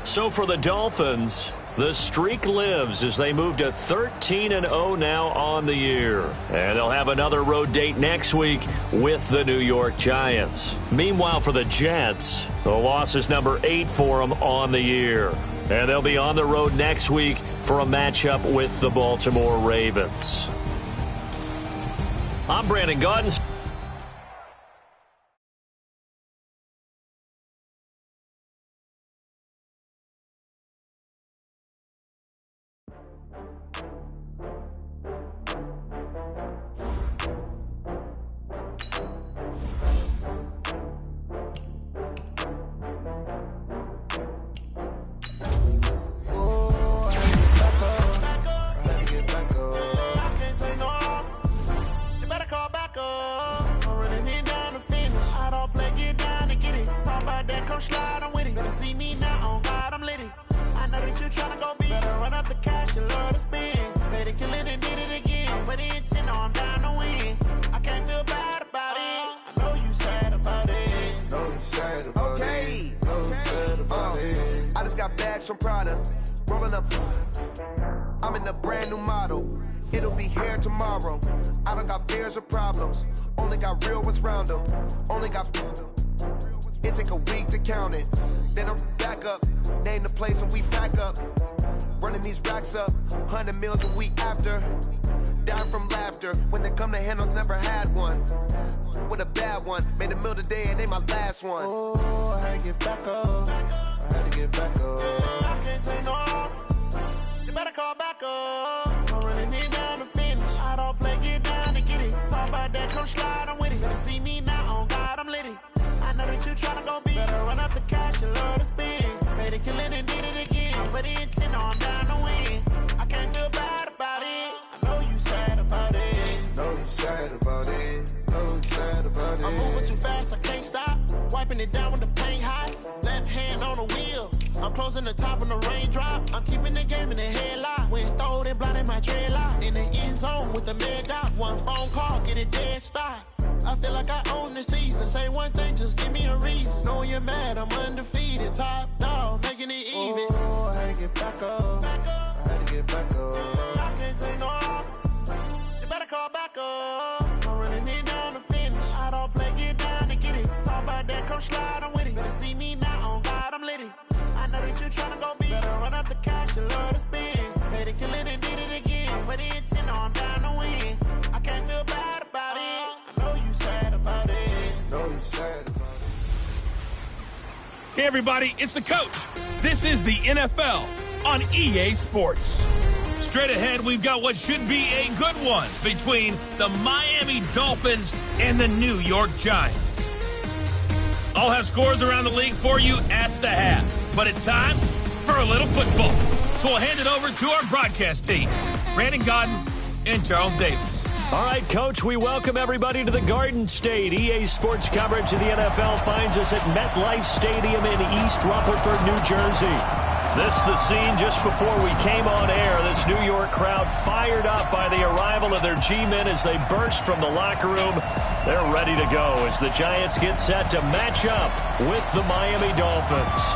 So for the Dolphins, the streak lives as they move to 13-0 now on the year. And they'll have another road date next week with the New York Giants. Meanwhile, for the Jets, the loss is number 8 for them on the year. And they'll be on the road next week for a matchup with the Baltimore Ravens. I'm Brandon Gaudens. I'm in a brand new model. It'll be here tomorrow. I don't got fears or problems. Only got real ones round them. Only got. It take a week to count it. Then I'm back up. Name the place and we back up. Running these racks up. 100 meals a week after. Down from laughter. When they come to handles, never had one. With a bad one. Made a meal today and ain't my last one. Oh, I had to get back up. I had to get back up. I can't take no off. You better call back up. I'm running it down to finish. I don't play, get down and get it. Talk about that, come slide, I'm with it. Better see me now, on God, I'm litty. I know that you tryna go big. Better run up the cash, you love to spend. Made it, kill it, and did it again. But the intent, no, I'm down to win. I can't feel bad about it. I know you sad about it. Know you sad about it. Know you sad about it. I'm moving too fast, I can't stop. Wiping it down with the paint hot. Left hand on the wheel. I'm closing the top when the raindrop. I'm keeping the game in the headlock. When throwed and blinded my dreadlock. In the end zone with the mad dot. One phone call, get it dead stop. I feel like I own the season. Say one thing, just give me a reason. Knowing you're mad, I'm undefeated. Top dog, making it even. Oh, I had to get back up. I had to get back up. I can't take no off. You better call back up. I'm running it down to finish. I don't play, get down and get it. Talk about that. I'm slide, I'm with it. Better see me now, on God, I'm litty. I know that you're trying to go big. Better run up the cash, you love to spend. Better kill it and did it again. But it's in, I'm down to win. I can't feel bad about it. I know you sad about it. Know you sad about it. Hey, everybody, it's the coach. This is the NFL on EA Sports. Straight ahead, we've got what should be a good one between the Miami Dolphins and the New York Giants. I'll have scores around the league for you at the half, but it's time for a little football. So we'll hand it over to our broadcast team, Brandon Godden and Charles Davis. All right, Coach, we welcome everybody to the Garden State. EA Sports coverage of the NFL finds us at MetLife Stadium in East Rutherford, New Jersey. This is the scene just before we came on air. This New York crowd fired up by the arrival of their G-men as they burst from the locker room. They're ready to go as the Giants get set to match up with the Miami Dolphins.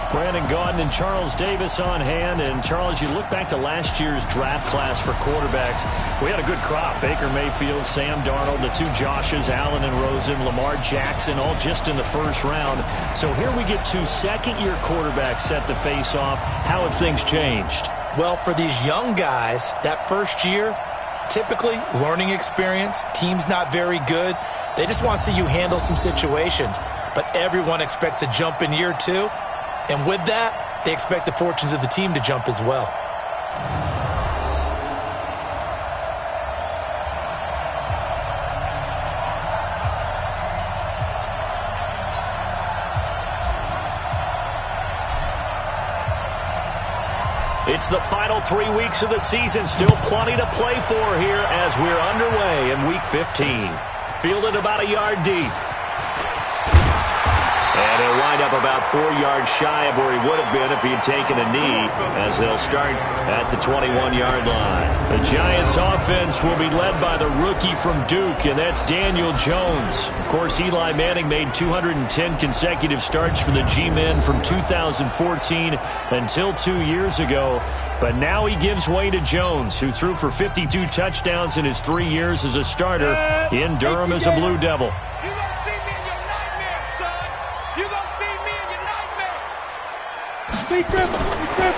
Brandon Gaudin and Charles Davis on hand. And, Charles, you look back to last year's draft class for quarterbacks. We had a good crop. Baker Mayfield, Sam Darnold, the two Joshes, Allen and Rosen, Lamar Jackson, all just in the first round. So here we get two second-year quarterbacks set to face off. How have things changed? Well, for these young guys, that first year, typically learning experience, team's not very good. They just want to see you handle some situations. But everyone expects a jump in year two. And with that, they expect the fortunes of the team to jump as well. It's the final 3 weeks of the season. Still plenty to play for here as we're underway in Week 15. Fielded about a yard deep. And he'll wind up about 4 yards shy of where he would have been if he had taken a knee, as they'll start at the 21-yard line. The Giants' offense will be led by the rookie from Duke, and that's Daniel Jones. Of course, Eli Manning made 210 consecutive starts for the G-men from 2014 until 2 years ago. But now he gives way to Jones, who threw for 52 touchdowns in his 3 years as a starter in Durham as a Blue Devil.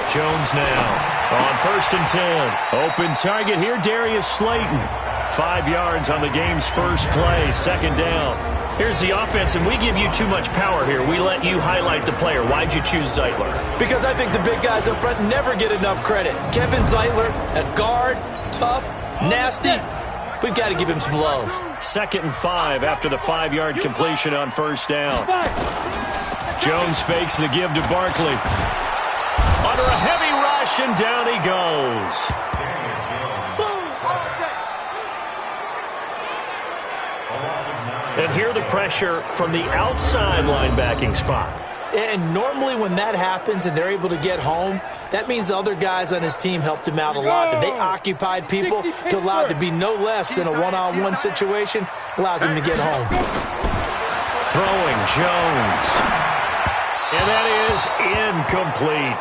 Jones now on 1st and 10. Open target here, Darius Slayton. 5 yards on the game's first play, second down. Here's the offense, and we give you too much power here. We let you highlight the player. Why'd you choose Zeitler? Because I think the big guys up front never get enough credit. Kevin Zeitler, a guard, tough, nasty. We've got to give him some love. 2nd and 5 after the 5-yard completion on first down. Jones fakes the give to Barkley. Under a heavy rush, and down he goes. And here the pressure from the outside linebacking spot. And normally when that happens and they're able to get home, that means the other guys on his team helped him out a lot. That they occupied people to allow it to be no less than a one-on-one situation, allows him to get home. Throwing Jones. And that is incomplete.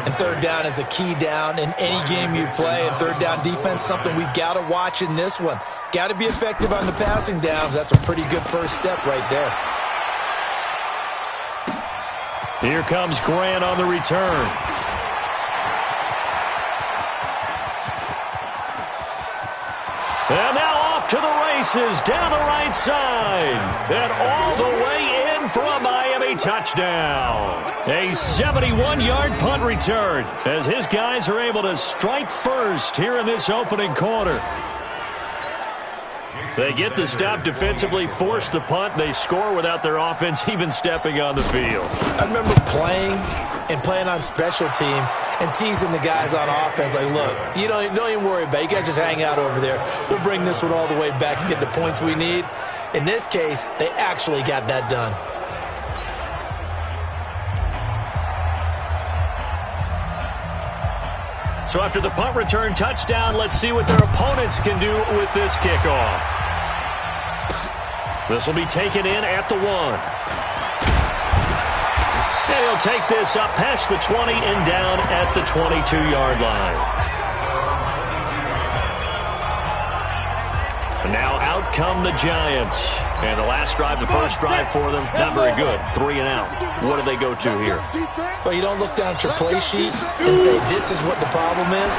And third down is a key down in any game you play. And third down defense, something we've got to watch in this one. Got to be effective on the passing downs. That's a pretty good first step right there. Here comes Grant on the return. And now off to the races down the right side. And all the way in for a Miami touchdown. A 71-yard punt return as his guys are able to strike first here in this opening quarter. They get the stop defensively, force the punt. They score without their offense even stepping on the field. I remember playing on special teams and teasing the guys on offense like, look, you don't even worry about it. You guys just hang out over there. We'll bring this one all the way back and get the points we need. In this case, they actually got that done. So after the punt return touchdown, let's see what their opponents can do with this kickoff. This will be taken in at the 1. And he'll take this up past the 20 and down at the 22-yard line. come the Giants. And the last drive, the first drive for them, not very good. 3 and out. What do they go to here? Well, you don't look down at your play sheet and say, this is what the problem is.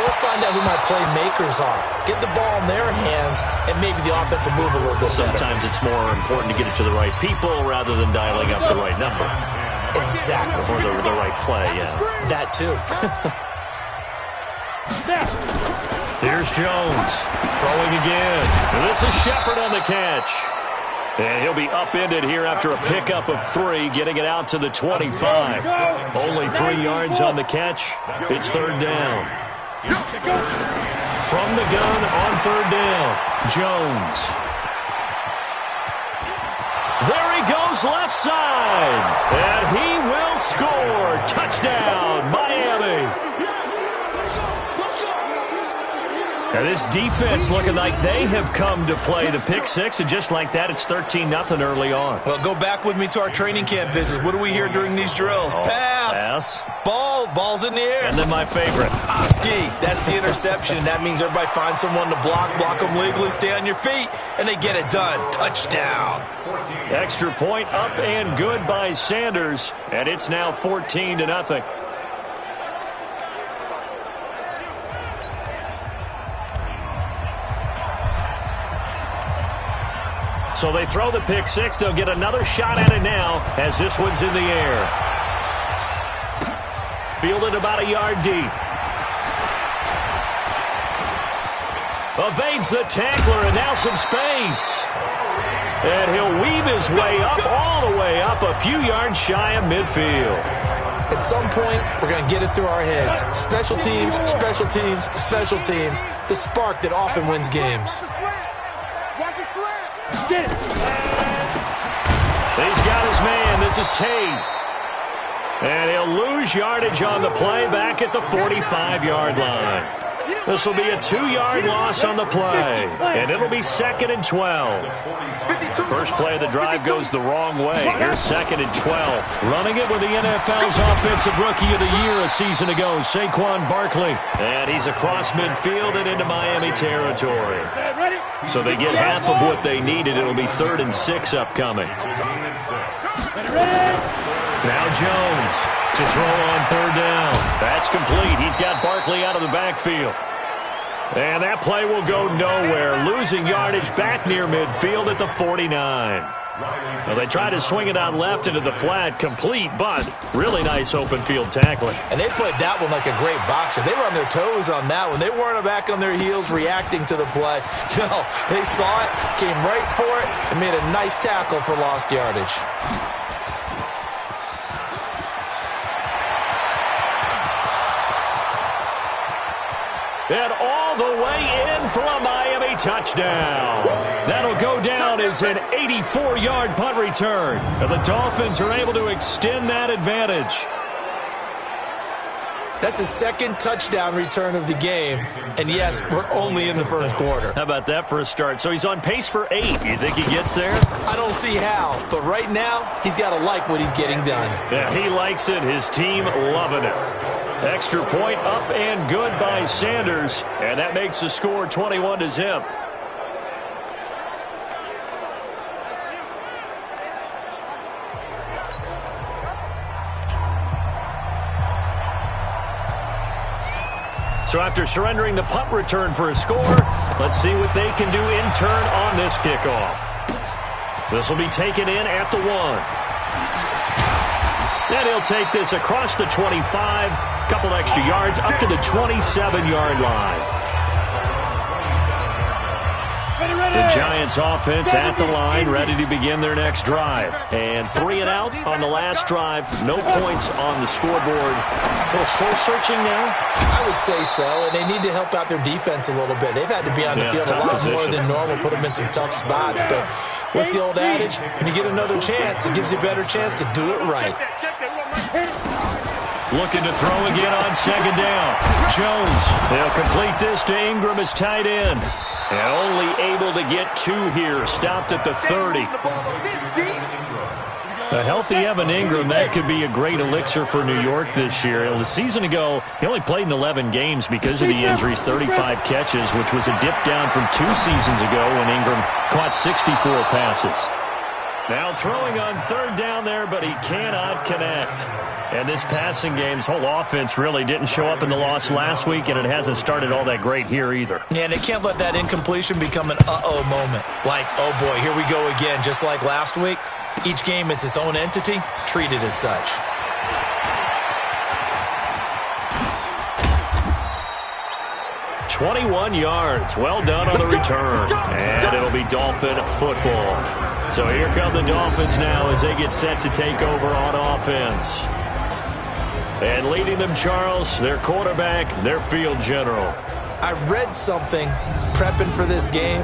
Let's find out who my playmakers are. Get the ball in their hands, and maybe the offense will move a little bit better. Sometimes it's more important to get it to the right people rather than dialing up the right number. Exactly. Or the right play, yeah. That too. Here's Jones throwing again. And this is Shepard on the catch. And he'll be upended here after a pickup of 3, getting it out to the 25. Only 3 yards on the catch. It's 3rd down. From the gun on 3rd down, Jones. There he goes left side. And he will score. Touchdown, Miami. Now this defense looking like they have come to play the pick 6, and just like that, it's 13-0 early on. Well, go back with me to our training camp visit. What do we hear during these drills? Pass. Ball's in the air. And then my favorite. Ski. That's the interception. That means everybody finds someone to block them legally, stay on your feet, and they get it done. Touchdown. Extra point up and good by Sanders, and it's now 14-0. So they throw the pick 6. They'll get another shot at it now as this one's in the air. Fielded about a yard deep. Evades the tackler, and now some space. And he'll weave his way up, all the way up, a few yards shy of midfield. At some point, we're going to get it through our heads. Special teams, special teams, special teams. The spark that often wins games. He's got his man. This is Tate. And he'll lose yardage on the play back at the 45-yard line. This will be a 2-yard loss on the play. And it'll be 2nd and 12. First play of the drive goes the wrong way. Here's 2nd and 12. Running it with the NFL's Offensive Rookie of the Year a season ago, Saquon Barkley. And he's across midfield and into Miami territory. So they get half of what they needed. It'll be 3rd and 6 upcoming. Now Jones to throw on 3rd down. That's complete. He's got Barkley out of the backfield. And that play will go nowhere. Losing yardage back near midfield at the 49. Well, they tried to swing it on left into the flat, complete, but really nice open field tackling. And they played that one like a great boxer. They were on their toes on that one. They weren't back on their heels reacting to the play. No, they saw it, came right for it, and made a nice tackle for lost yardage. And all the way in for a Miami touchdown. That'll go down as an 84-yard punt return. And the Dolphins are able to extend that advantage. That's the 2nd touchdown return of the game. And yes, we're only in the first quarter. How about that for a start? So he's on pace for 8. You think he gets there? I don't see how. But right now, he's got to like what he's getting done. Yeah, he likes it. His team loving it. Extra point up and good by Sanders. And that makes the score 21-0. So after surrendering the punt return for a score, let's see what they can do in turn on this kickoff. This will be taken in at the 1. And he'll take this across the 25, couple extra yards up to the 27-yard line. The Giants offense at the line, ready to begin their next drive. And 3 and out on the last drive. No points on the scoreboard. A little soul-searching now? I would say so, and they need to help out their defense a little bit. They've had to be on the field a lot more than normal, put them in some tough spots. But what's the old adage? When you get another chance, it gives you a better chance to do it right. Looking to throw again on 2nd down. Jones, they'll complete this to Ingram as tight end. And only able to get 2 here. Stopped at the 30. A healthy Evan Ingram, that could be a great elixir for New York this year. The season ago, he only played in 11 games because of the injuries, 35 catches, which was a dip down from 2 seasons ago when Ingram caught 64 passes. Now throwing on third down there, but he cannot connect. And this passing game's whole offense really didn't show up in the loss last week, and it hasn't started all that great here either. Yeah, and they can't let that incompletion become an uh-oh moment. Like, oh boy, here we go again, just like last week. Each game is its own entity, treated as such. "21 yards. Well done on the return. And it'll be Dolphin football. So here come the Dolphins now as they get set to take over on offense. And leading them, Charles, their quarterback, their field general. I read something prepping for this game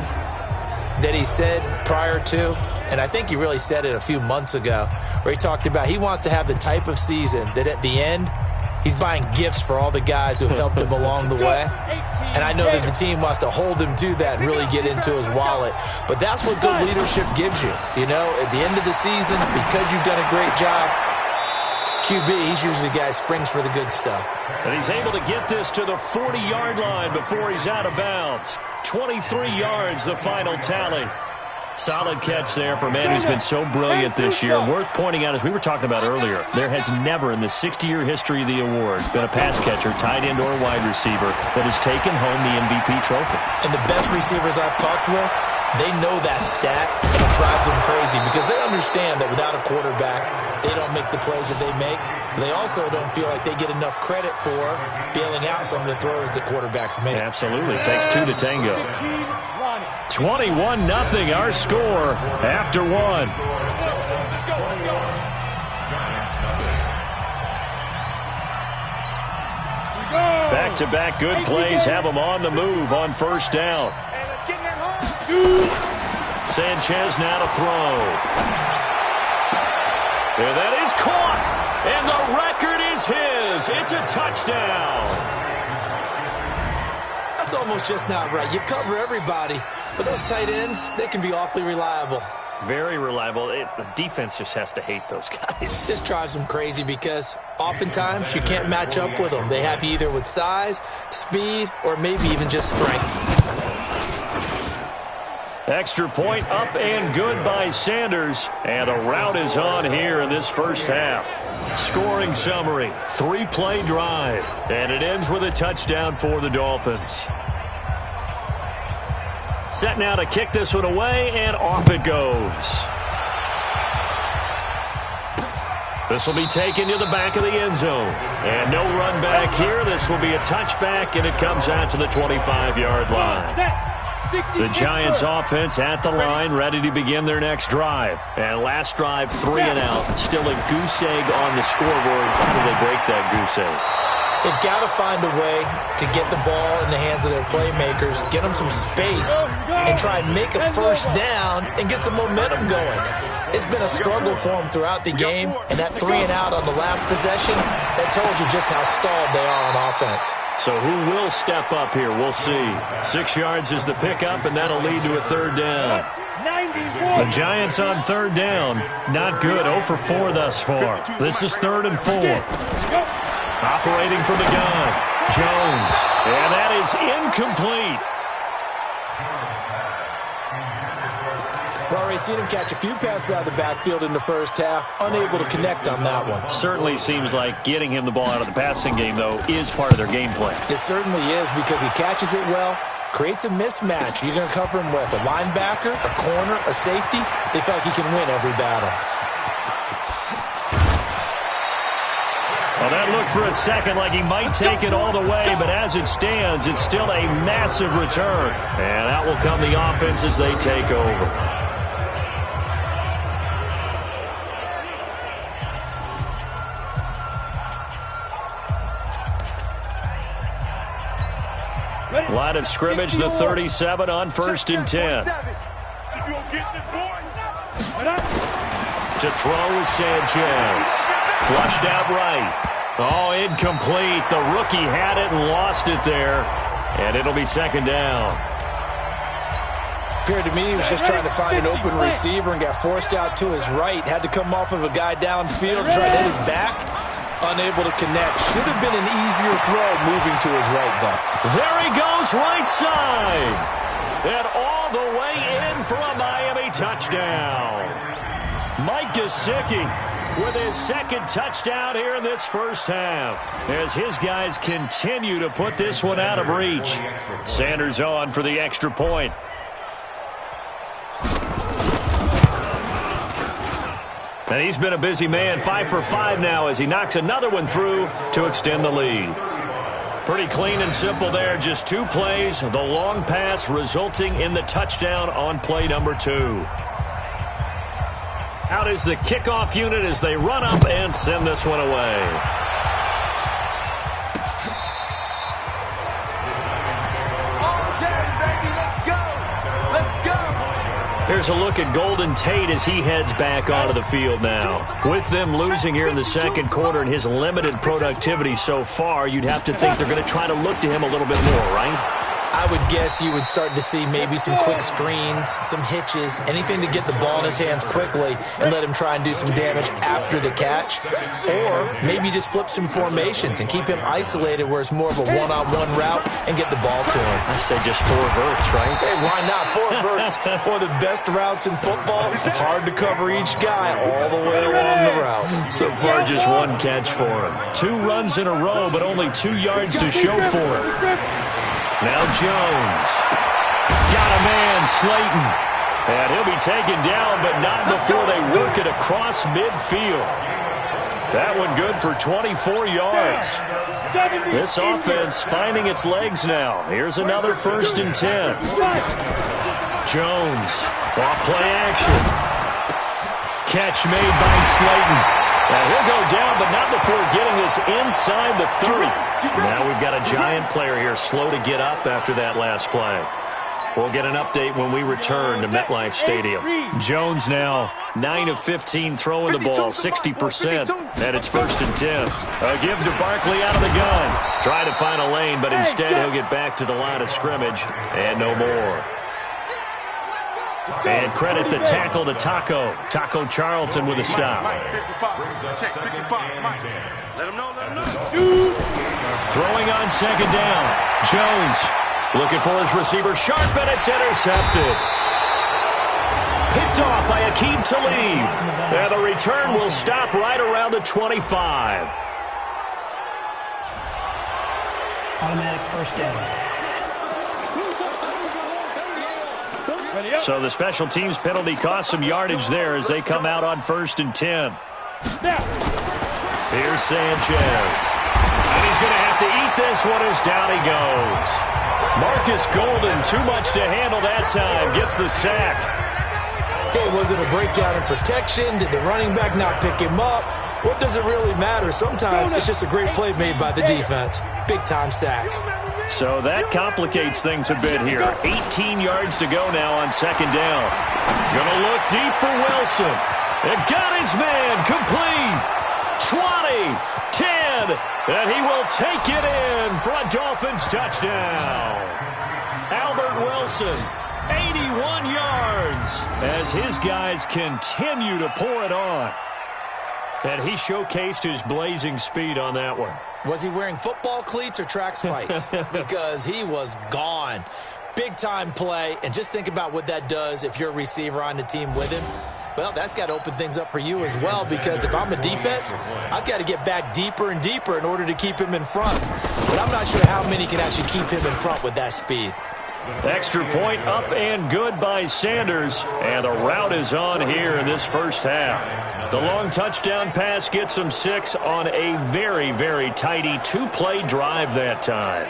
that he said prior to, and I think he really said it a few months ago, where he talked about he wants to have the type of season that at the end, he's buying gifts for all the guys who have helped him along the way. And I know that the team wants to hold him to that and really get into his wallet. But that's what good leadership gives you. You know, at the end of the season, because you've done a great job, QB, he's usually the guy who springs for the good stuff. And he's able to get this to the 40-yard line before he's out of bounds. 23 yards, the final tally. Solid catch there for a man who's been so brilliant this year. Worth pointing out, as we were talking about earlier, there has never in the 60-year history of the award been a pass catcher, tight end, or wide receiver that has taken home the MVP trophy. And the best receivers I've talked with, they know that stat, and it drives them crazy because they understand that without a quarterback, they don't make the plays that they make. They also don't feel like they get enough credit for bailing out some of the throws that quarterbacks make. Absolutely. It takes 2 to tango. 21-0 our score after 1. Back-to-back good plays have them on the move on first down. Sanchez now to throw. And that is caught. And the record is his. It's a touchdown. That's almost just not right. You cover everybody, but those tight ends, they can be awfully reliable. Very reliable. The defense just has to hate those guys. This drives them crazy because oftentimes you can't match up with them. They have you either with size, speed, or maybe even just strength. Extra point up and good by Sanders. And the route is on here in this first half. Scoring summary, 3-play drive. And it ends with a touchdown for the Dolphins. Set now to kick this one away, and off it goes. This will be taken to the back of the end zone. And no run back here. This will be a touchback, and it comes out to the 25-yard line. The Giants offense at the line, ready to begin their next drive. And last drive, 3 and out. Still a goose egg on the scoreboard. How do they break that goose egg? They've got to find a way to get the ball in the hands of their playmakers, get them some space, and try and make a first down and get some momentum going. It's been a struggle for them throughout the game, and that 3 and out on the last possession, that told you just how stalled they are on offense. So who will step up here? We'll see. 6 yards is the pickup, and that'll lead to a third down. The Giants on third down. Not good. 0 for 4 thus far. This is 3rd and 4. Operating from the gun, Jones. And that is incomplete. Well, already seen him catch a few passes out of the backfield in the first half. Unable to connect on that one. Certainly seems like getting him the ball out of the passing game, though, is part of their game plan. It certainly is because he catches it well, creates a mismatch. You're going to cover him with a linebacker, a corner, a safety. They feel like he can win every battle. Well, that looked for a second like he might take it all the way, but as it stands, it's still a massive return. And that will come the offense as they take over. Line of scrimmage, the 37 on 1st and 10. To throw is Sanchez. Flushed out right. Oh, incomplete. The rookie had it and lost it there. And it'll be 2nd down. Appeared to me he was just trying to find an open receiver and got forced out to his right. Had to come off of a guy downfield, try to hit his back. Unable to connect. Should have been an easier throw moving to his right, though. There he goes, right side. And all the way in for a Miami touchdown. Mike Gesicki with his second touchdown here in this first half, as his guys continue to put this one out of reach. Sanders on for the extra point. And he's been a busy man, 5 for 5 now as he knocks another one through to extend the lead. Pretty clean and simple there, just 2 plays. The long pass resulting in the touchdown on play number 2. Out is the kickoff unit as they run up and send this one away. Here's a look at Golden Tate as he heads back onto the field now. With them losing here in the second quarter and his limited productivity so far, you'd have to think they're going to try to look to him a little bit more, right? I would guess you would start to see maybe some quick screens, some hitches, anything to get the ball in his hands quickly and let him try and do some damage after the catch. Or maybe just flip some formations and keep him isolated where it's more of a one-on-one route and get the ball to him. I say just 4 verts, right? Hey, why not? 4 verts, one of the best routes in football. Hard to cover each guy all the way along the route. So far, just 1 catch for him. 2 runs in a row, but only 2 yards to show for him. Now Jones. Got a man, Slayton. And he'll be taken down, but not before they work it across midfield. That one good for 24 yards. This offense finding its legs now. Here's another 1st and 10. Jones. Off play action. Catch made by Slayton. And he'll go down, but not before getting this inside the 30. Now we've got a giant player here slow to get up after that last play. We'll get an update when we return to MetLife Stadium. Jones now 9 of 15 throwing the ball, 60%. And it's 1st and 10. A give to Barkley out of the gun. Try to find a lane, but instead he'll get back to the line of scrimmage and no more. And credit the tackle to Taco Charlton with a stop. Throwing on 2nd down. Jones looking for his receiver sharp, and it's intercepted. Picked off by Aqib Talib. And the return will stop right around the 25. Automatic 1st down. So the special teams penalty cost some yardage there as they come out on 1st and 10. Here's Sanchez. And he's going to have to eat this one as down he goes. Marcus Golden, too much to handle that time, gets the sack. Okay, was it a breakdown in protection? Did the running back not pick him up? What does it really matter? Sometimes it's just a great play made by the defense. Big-time sack. So that complicates things a bit here. 18 yards to go now on 2nd down. Gonna look deep for Wilson. And got his man complete. 20, 10, and he will take it in for a Dolphins touchdown. Albert Wilson, 81 yards as his guys continue to pour it on. And he showcased his blazing speed on that one. Was he wearing football cleats or track spikes? Because he was gone. Big-time play, and just think about what that does if you're a receiver on the team with him. Well, that's got to open things up for you as well, because if I'm a defense, I've got to get back deeper and deeper in order to keep him in front. But I'm not sure how many can actually keep him in front with that speed. Extra point up and good by Sanders, and the route is on here in this first half. The long touchdown pass gets him 6 on a very, very tidy 2-play drive that time.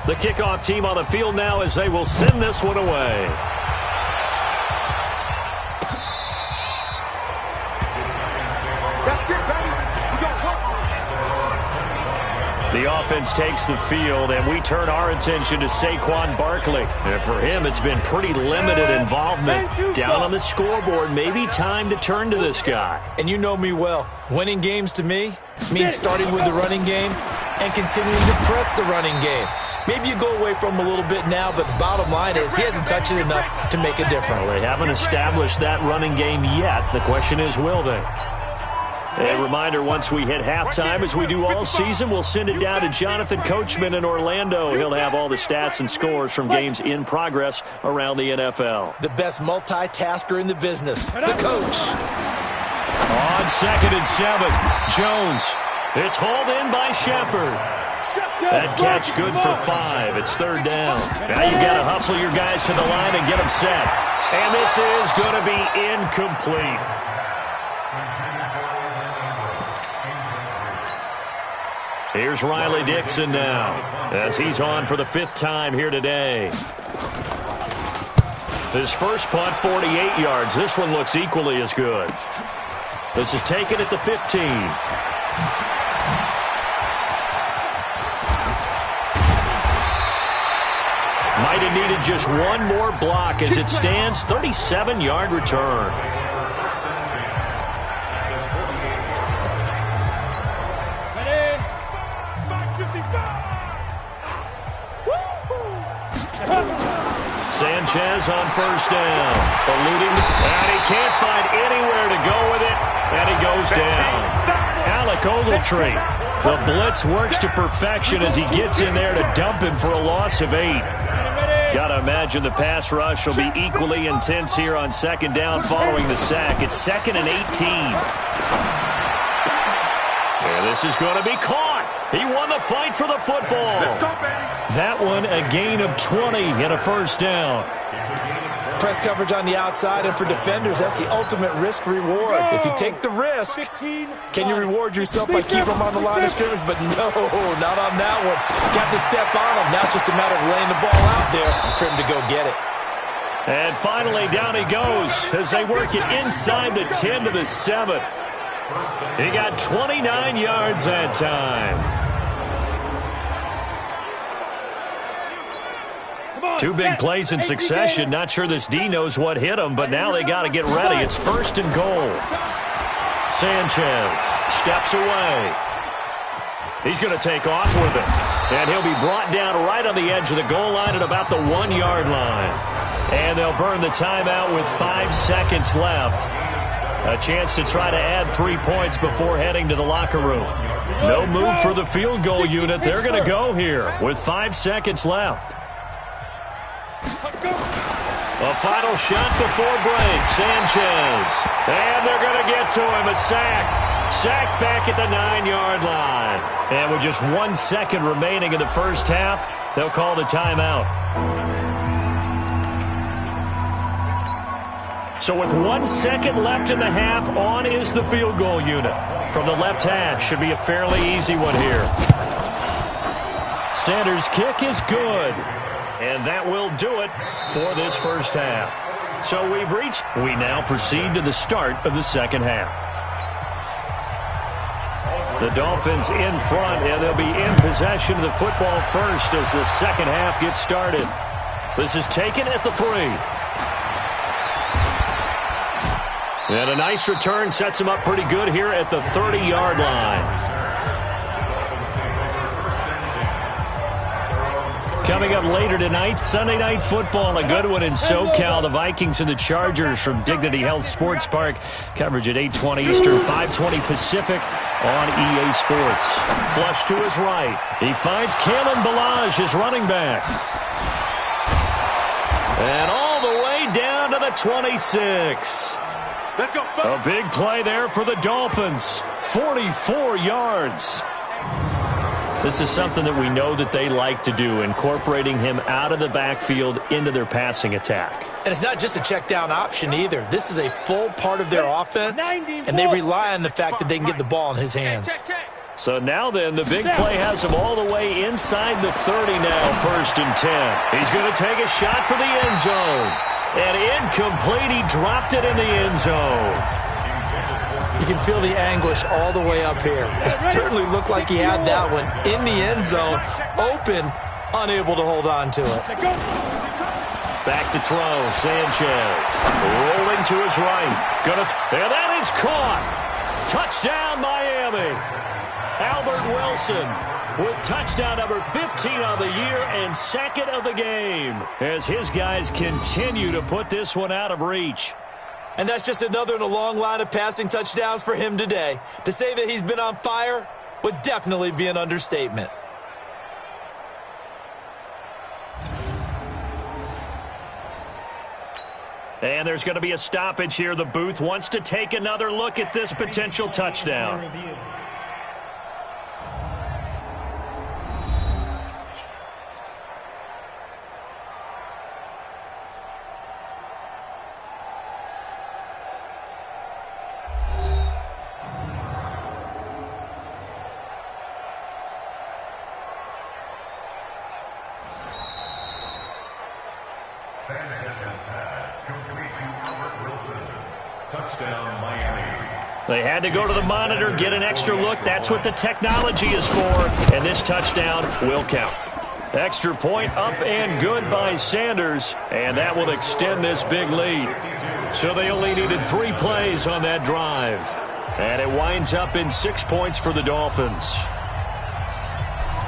The kickoff team on the field now as they will send this one away. The The offense takes the field, and we turn our attention to Saquon Barkley. And for him, it's been pretty limited involvement. Down on the scoreboard, maybe time to turn to this guy. And you know me well. Winning games to me means starting with the running game and continuing to press the running game. Maybe you go away from him a little bit now, but the bottom line is he hasn't touched it enough to make a difference. Well, they haven't established that running game yet. The question is, will they? A reminder, once we hit halftime, as we do all season, we'll send it down to Jonathan Coachman in Orlando. He'll have all the stats and scores from games in progress around the NFL. The best multitasker in the business, the coach. On 2nd and 7, Jones. It's hauled in by Shepard. That catch good for 5. It's 3rd down. Now you got to hustle your guys to the line and get them set. And this is going to be incomplete. Here's Riley Dixon now, as he's on for the 5th time here today. His first punt, 48 yards. This one looks equally as good. This is taken at the 15. Might have needed just one more block as it stands, 37-yard return. Sanchez on 1st down. Eluding, and he can't find anywhere to go with it, and he goes down. Alec Ogletree. The blitz works to perfection as he gets in there to dump him for a loss of 8. Got to imagine the pass rush will be equally intense here on 2nd down following the sack. It's 2nd and 18. And this is going to be caught. He won the fight for the football. Let's go, baby. That one a gain of 20 and a 1st down. Press coverage on the outside, and for defenders, that's the ultimate risk reward. If you take the risk, can you reward yourself by keeping them on the line of scrimmage? But no, not on that one. Got to step on him. Now it's just a matter of laying the ball out there for him to go get it. And finally, down he goes as they work it inside the 10 to the 7. He got 29 yards that time. 2 big plays in succession. Not sure this D knows what hit him, but now they got to get ready. It's 1st and goal. Sanchez steps away. He's going to take off with it. And he'll be brought down right on the edge of the goal line at about the 1-yard line. And they'll burn the timeout with 5 seconds left. A chance to try to add 3 points before heading to the locker room. No move for the field goal unit. They're going to go here with 5 seconds left. A final shot before break. Sanchez. And they're going to get to him. A sack. Sack back at the 9-yard line. And with just 1 second remaining in the first half, they'll call the timeout. So with 1 second left in the half, on is the field goal unit. From the left hash, should be a fairly easy one here. Sanders' kick is good. And that will do it for this first half. So we now proceed to the start of the second half. The Dolphins in front, and they'll be in possession of the football first as the second half gets started. This is taken at the 3. And a nice return sets him up pretty good here at the 30-yard line. Coming up later tonight, Sunday Night Football, a good one in SoCal. The Vikings and the Chargers from Dignity Health Sports Park. Coverage at 8:20 Eastern, 5:20 Pacific on EA Sports. Flush to his right. He finds Kalen Ballage, his running back. And all the way down to the 26. Let's go. A big play there for the Dolphins. 44 yards. This is something that we know that they like to do, incorporating him out of the backfield into their passing attack. And it's not just a check down option either. This is a full part of their offense, and they rely on the fact that they can get the ball in his hands. So now then, the big play has him all the way inside the 30 now, 1st and 10. He's going to take a shot for the end zone. And incomplete, he dropped it in the end zone. You can feel the anguish all the way up here. It certainly looked like he had that one in the end zone, open, unable to hold on to it. Back to throw, Sanchez. Rolling to his right. And that is caught. Touchdown, Miami. Albert Wilson with touchdown number 15 on the year and second of the game as his guys continue to put this one out of reach. And that's just another in a long line of passing touchdowns for him today. To say that he's been on fire would definitely be an understatement. And there's going to be a stoppage here. The booth wants to take another look at this potential touchdown. Touchdown, Miami. They had to go to the monitor, get an extra look. That's what the technology is for. And this touchdown will count. Extra point up and good by Sanders. And that will extend this big lead. So they only needed 3 plays on that drive. And it winds up in 6 points for the Dolphins.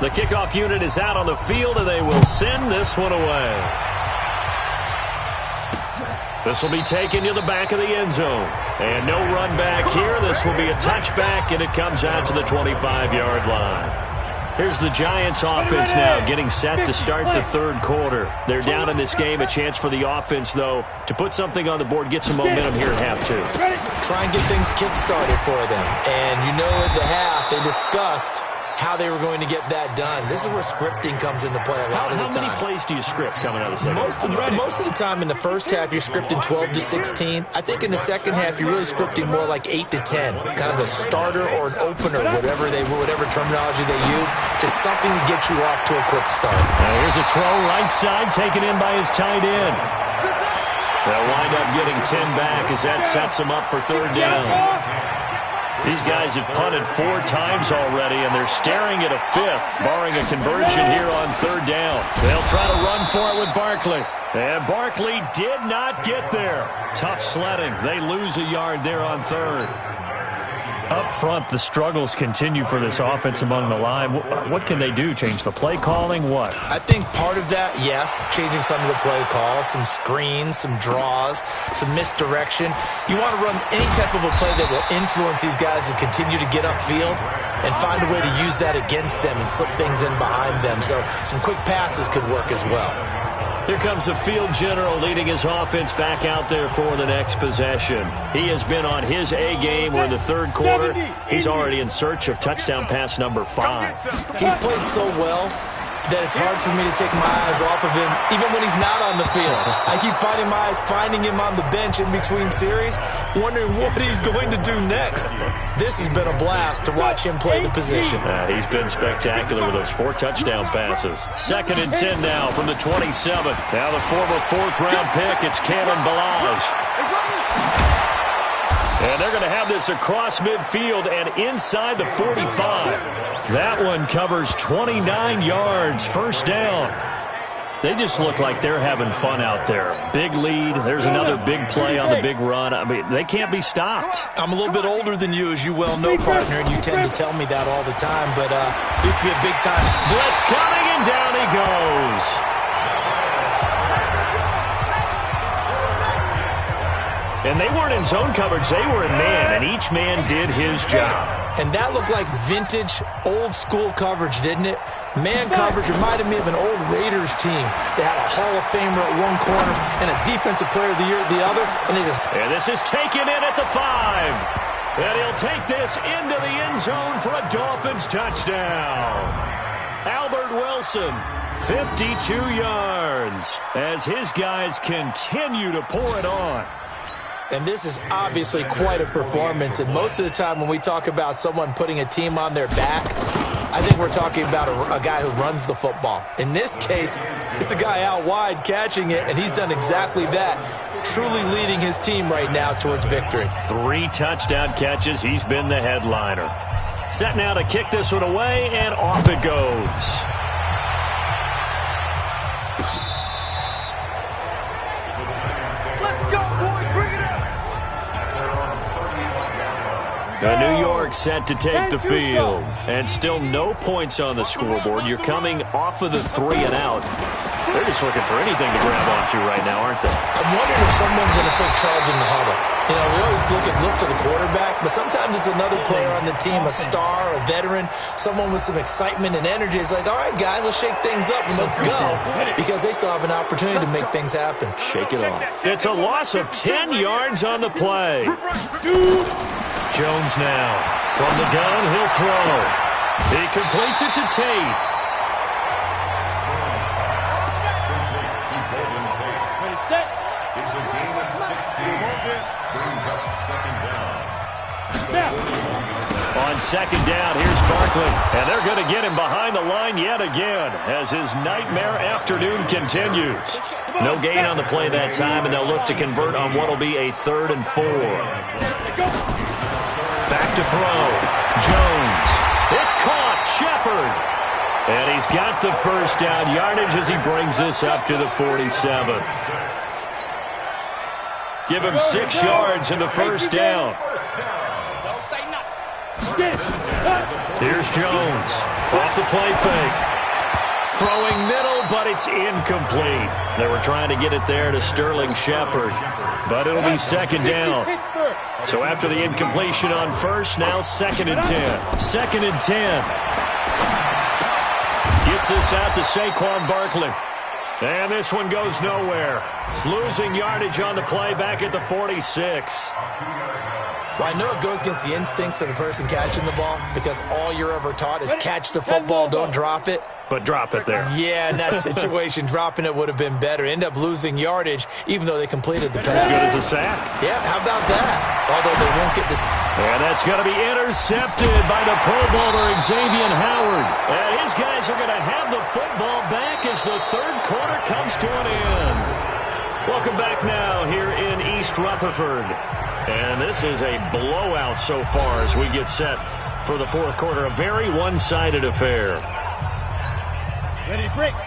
The kickoff unit is out on the field, and they will send this one away. This will be taken to the back of the end zone. And no run back here. This will be a touchback, and it comes out to the 25-yard line. Here's the Giants offense now getting set to start the third quarter. They're down in this game. A chance for the offense, though, to put something on the board, get some momentum here at half 2. Try and get things kick-started for them. And you know at the half they discussed how they were going to get that done. This is where scripting comes into play a lot of the time. How many plays do you script coming out of the second? Most of the time in the first half, you're scripting 12 to 16. I think in the second half, you're really scripting more like 8 to 10. Kind of a starter or an opener, whatever terminology they use. Just something to get you off to a quick start. Here's a throw right side, taken in by his tight end. They'll wind up getting 10 back as that sets them up for third down. These guys have punted 4 times already, and they're staring at a 5th, barring a conversion here on third down. They'll try to run for it with Barkley. And Barkley did not get there. Tough sledding. They lose a yard there on third. Up front, the struggles continue for this offense among the line. What can they do? Change the play calling? What? I think part of that, yes, changing some of the play calls, some screens, some draws, some misdirection. You want to run any type of a play that will influence these guys to continue to get upfield and find a way to use that against them and slip things in behind them. So some quick passes could work as well. Here comes the field general leading his offense back out there for the next possession. He has been on his A game. We're in the third quarter. He's already in search of touchdown pass number 5. He's played so well that it's hard for me to take my eyes off of him, even when he's not on the field. I keep finding him on the bench in between series, wondering what he's going to do next. This has been a blast to watch him play the position. He's been spectacular with those 4 touchdown passes. 2nd and 10 now from the 27th. Now the former 4th-round pick, it's Cameron Balaj. And they're going to have this across midfield and inside the 45. That one covers 29 yards, first down. They just look like they're having fun out there. Big lead. There's another big play on the big run. I mean, they can't be stopped. I'm a little bit older than you, as you well know, partner, and you tend to tell me that all the time. But it used to be a big-time blitz coming, and down he goes. And they weren't in zone coverage. They were in man, and each man did his job. And that looked like vintage, old-school coverage, didn't it? Man coverage reminded me of an old Raiders team. They had a Hall of Famer at one corner and a Defensive Player of the Year at the other. And this is taken in at the 5. And he'll take this into the end zone for a Dolphins touchdown. Albert Wilson, 52 yards, as his guys continue to pour it on. And this is obviously quite a performance. And most of the time when we talk about someone putting a team on their back, I think we're talking about a guy who runs the football. In this case, it's a guy out wide catching it, and he's done exactly that, truly leading his team right now towards victory. 3 touchdown catches. He's been the headliner. Set now to kick this one away, and off it goes. Let's go, boys. Bring it up. New York set to take the field. And still no points on the scoreboard. You're coming off of the 3 and out. They're just looking for anything to grab onto right now, aren't they? I'm wondering if someone's going to take charge in the huddle. You know, we always look to the quarterback, but sometimes it's another player on the team, a star, a veteran, someone with some excitement and energy. It's like, all right, guys, let's shake things up and let's go, because they still have an opportunity to make things happen. Shake it off. It's a loss of 10 yards on the play. Jones now. From the gun, he'll throw. He completes it to Tate. It's a gain of 16. Brings up second down. On second down, here's Barkley. And they're going to get him behind the line yet again as his nightmare afternoon continues. No gain on the play that time, and they'll look to convert on what will be a 3rd and 4. Back to throw. Jones. It's caught. Shepard. And he's got the first down yardage as he brings this up to the 47. Give him 6 yards in the first down. Here's Jones. Off the play fake. Throwing middle, but it's incomplete. They were trying to get it there to Sterling Shepard, but it'll be second down. So after the incompletion on first, now 2nd and 10. 2nd and 10. Gets this out to Saquon Barkley. And this one goes nowhere. Losing yardage on the play back at the 46. Well, I know it goes against the instincts of the person catching the ball, because all you're ever taught is catch the football, don't drop it. But drop it there. Yeah, in that situation, dropping it would have been better. End up losing yardage, even though they completed the pass. As good as a sack. Yeah, how about that? Although they won't get this. And that's going to be intercepted by the Pro Bowler, Xavier Howard. And his guys are going to have the football back as the 3rd quarter comes to an end. Welcome back now here in East Rutherford. And this is a blowout so far as we get set for the 4th quarter. A very one-sided affair.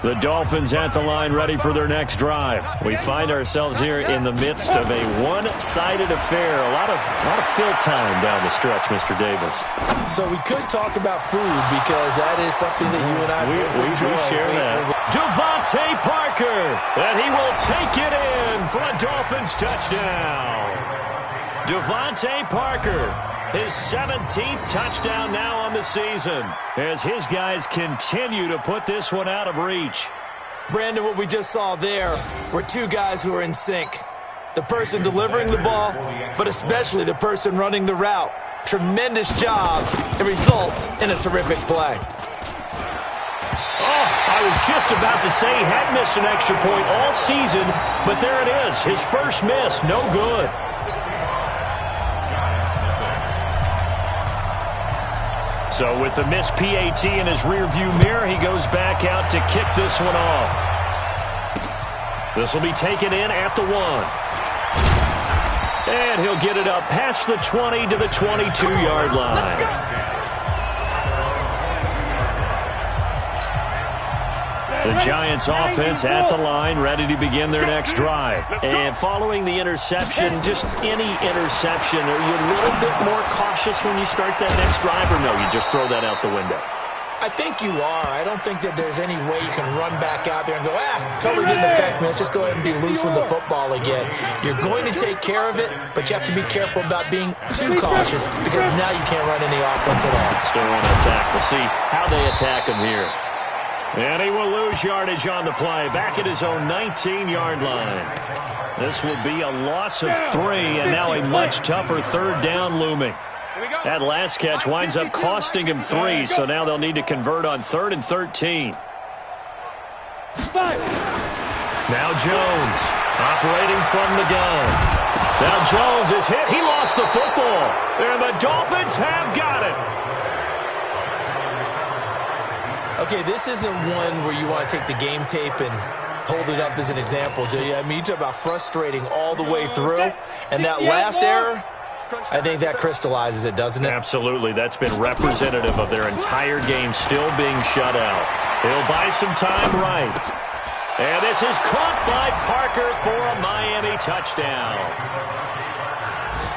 The Dolphins at the line, ready for their next drive. We find ourselves here in the midst of a one-sided affair. A lot of fill time down the stretch, Mr. Davis. So we could talk about food, because that is something that you and I we share that. Devontae Parker, and he will take it in for a Dolphins touchdown. Devontae Parker, his 17th touchdown now on the season, as his guys continue to put this one out of reach. Brandon, what we just saw there were 2 guys who are in sync. The person delivering the ball, but especially the person running the route. Tremendous job. It results in a terrific play. I was just about to say he had missed an extra point all season, but there it is. His first miss, no good. So with the missed PAT in his rearview mirror, he goes back out to kick this one off. This will be taken in at the 1. And he'll get it up past the 20 to the 22-yard line. The Giants offense at the line, ready to begin their next drive. And following the interception, just any interception, are you a little bit more cautious when you start that next drive, or no, you just throw that out the window? I think you are. I don't think that there's any way you can run back out there and go, totally didn't affect me. Let's just go ahead and be loose with the football again. You're going to take care of it, but you have to be careful about being too cautious, because now you can't run any offense at all. Still want to attack. We'll see how they attack him here. And he will lose yardage on the play, back at his own 19-yard line. This will be a loss of 3, and now a much tougher 3rd down looming. That last catch winds up costing him 3, so now they'll need to convert on 3rd and 13. Now Jones, operating from the gun. Now Jones is hit. He lost the football, and the Dolphins have got it. Okay, this isn't one where you want to take the game tape and hold it up as an example, do you? I mean, you talk about frustrating all the way through. And that last error, I think that crystallizes it, doesn't it? Absolutely. That's been representative of their entire game still being shut out. He'll buy some time right. And this is caught by Parker for a Miami touchdown.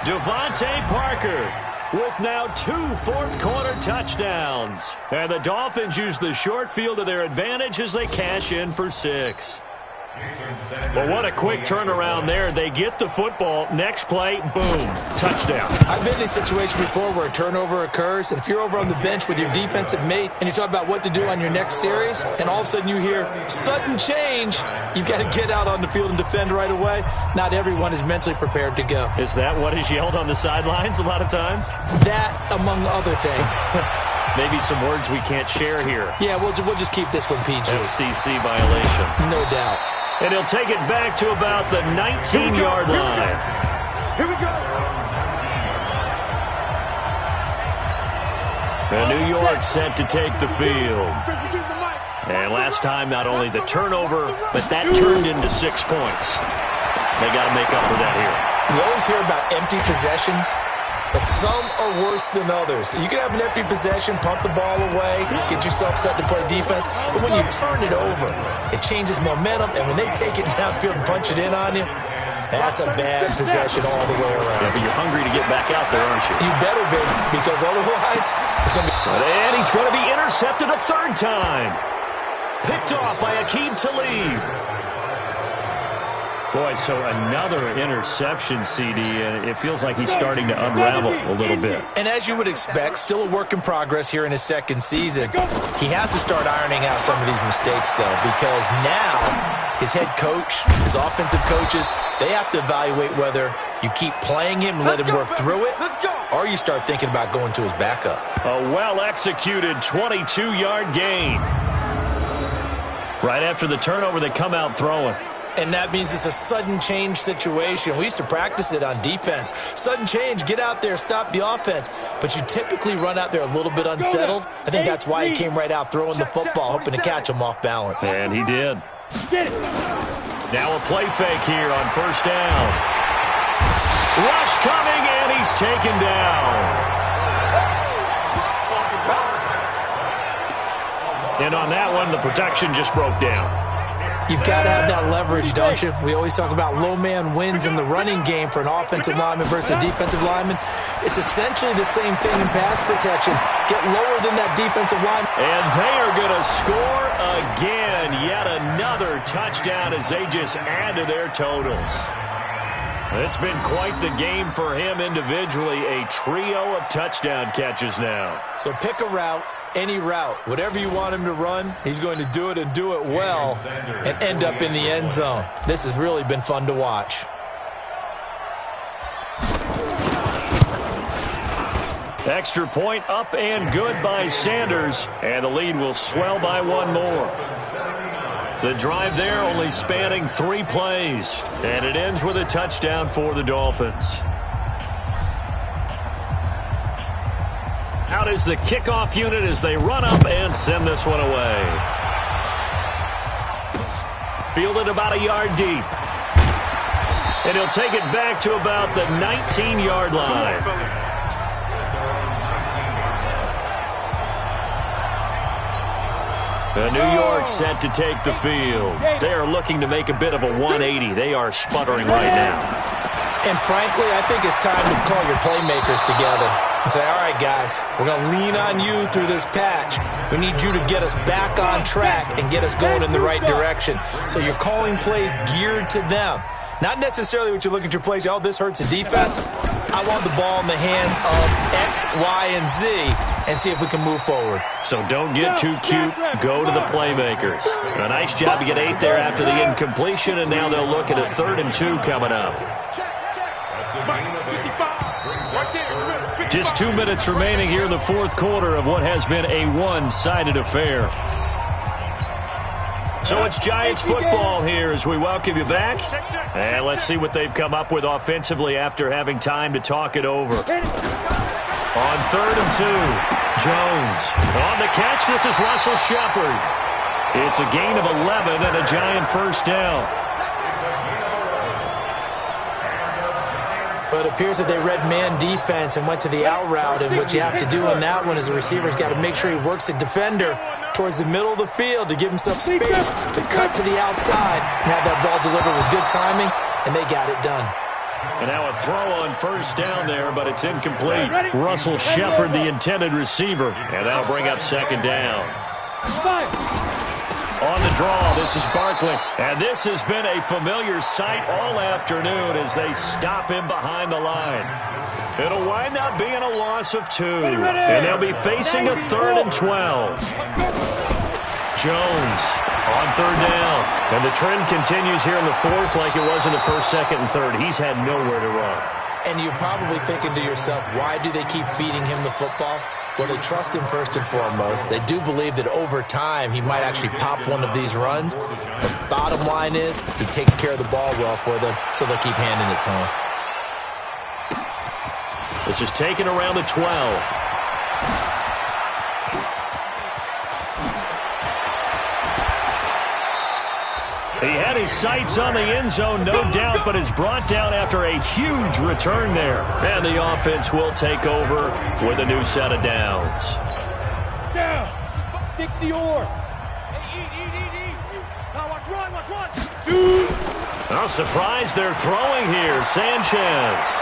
Devontae Parker with now 2 fourth-quarter touchdowns. And the Dolphins use the short field to their advantage as they cash in for 6. Well, what a quick turnaround there. They get the football. Next play, boom, touchdown. I've been in a situation before where a turnover occurs, and if you're over on the bench with your defensive mate and you talk about what to do on your next series, and all of a sudden you hear sudden change, you've got to get out on the field and defend right away. Not everyone is mentally prepared to go. Is that what is yelled on the sidelines a lot of times? That, among other things. Maybe some words we can't share here. Yeah, we'll just keep this one PG. FCC violation. No doubt. And he'll take it back to about the 19-yard line. Here we go. And New York set to take the field. And last time, not only the turnover, but that turned into 6 points. They got to make up for that here. We always hear about empty possessions, but some are worse than others. You can have an empty possession, pump the ball away, get yourself set to play defense, but when you turn it over, it changes momentum, and when they take it downfield and punch it in on you, that's a bad possession all the way around. Yeah, but you're hungry to get back out there, aren't you? You better be, because otherwise it's going to be... And he's going to be intercepted a 3rd time. Picked off by Aqib Talib. Boy, so another interception, CD, and it feels like he's starting to unravel a little bit. And as you would expect, still a work in progress here in his 2nd season. He has to start ironing out some of these mistakes, though, because now his head coach, his offensive coaches, they have to evaluate whether you keep playing him and let him work through it, or you start thinking about going to his backup. A well-executed 22-yard gain. Right after the turnover, they come out throwing. And that means it's a sudden change situation. We used to practice it on defense. Sudden change, get out there, stop the offense. But you typically run out there a little bit unsettled. I think that's why he came right out throwing the football, hoping to catch him off balance. And he did. Now a play fake here on 1st down. Rush coming, and he's taken down. And on that one, the protection just broke down. You've got to have that leverage, don't you? We always talk about low man wins in the running game for an offensive lineman versus a defensive lineman. It's essentially the same thing in pass protection. Get lower than that defensive line. And they are going to score again. Yet another touchdown as they just add to their totals. It's been quite the game for him individually. A trio of touchdown catches now. So pick a route. Any route, whatever you want him to run, he's going to do it and do it well and end up in the end zone. This has really been fun to watch. Extra point up and good by Sanders, and the lead will swell by 1 more. The drive there only spanning 3 plays, and it ends with a touchdown for the Dolphins. Out is the kickoff unit as they run up and send this one away. Fielded about a yard deep. And he'll take it back to about the 19-yard line. New York set to take the field. They are looking to make a bit of a 180. They are sputtering right now. And frankly, I think it's time to call your playmakers together and say, all right, guys, we're going to lean on you through this patch. We need you to get us back on track and get us going in the right direction. So you're calling plays geared to them. Not necessarily what you look at your plays, oh, this hurts the defense. I want the ball in the hands of X, Y, and Z and see if we can move forward. So don't get too cute. Go to the playmakers. A nice job to get 8 there after the incompletion, and now they'll look at a 3rd and 2 coming up. Just 2 minutes remaining here in the 4th quarter of what has been a one-sided affair. So it's Giants football here as we welcome you back. And let's see what they've come up with offensively after having time to talk it over. On 3rd and 2. Jones on the catch. This is Russell Shepard. It's a gain of 11 and a Giant first down. But it appears that they read man defense and went to the out route, and what you have to do on that one is the receiver's got to make sure he works the defender towards the middle of the field to give himself space to cut to the outside and have that ball delivered with good timing, and they got it done. And now a throw on first down there, but it's incomplete. Russell Shepard, the intended receiver, and that'll bring up second down. On the draw, this is Barkley. And this has been a familiar sight all afternoon as they stop him behind the line. It'll wind up being a loss of 2. And they'll be facing a 3rd and 12. Jones on third down. And the trend continues here in the 4th like it was in the 1st, 2nd, and 3rd. He's had nowhere to run. And you're probably thinking to yourself, why do they keep feeding him the football? Well, they trust him first and foremost. They do believe that over time he might actually pop one of these runs. The bottom line is he takes care of the ball well for them, so they'll keep handing it to him. This is taken around the 12. He had his sights on the end zone, no doubt, but is brought down after a huge return there. And the offense will take over with a new set of downs. Down. 60 or. Eat. Now watch run. No surprise, they're throwing here. Sanchez.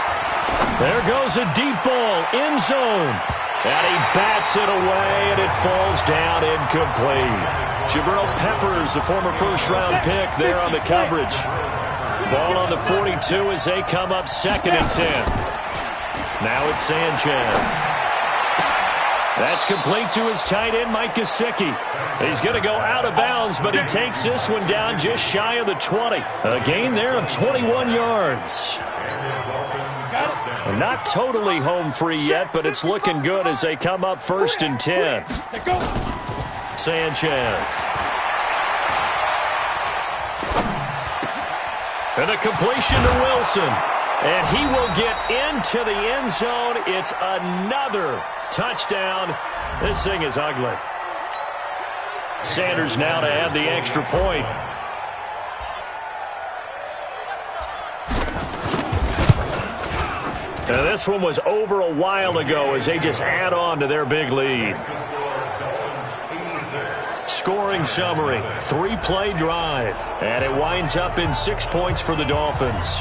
There goes a deep ball, end zone. And he bats it away, and it falls down incomplete. Jabril Peppers, a former first-round pick, there on the coverage. Ball on the 42 as they come up 2nd and 10. Now it's Sanchez. That's complete to his tight end, Mike Gesicki. He's going to go out of bounds, but he takes this one down just shy of the 20. A gain there of 21 yards. Not totally home free yet, but it's looking good as they come up 1st and 10. Sanchez. And a completion to Wilson. And he will get into the end zone. It's another touchdown. This thing is ugly. Sanders now to add the extra point. Now this one was over a while ago as they just add on to their big lead. Scoring summary, 3-play drive, and it winds up in 6 points for the Dolphins.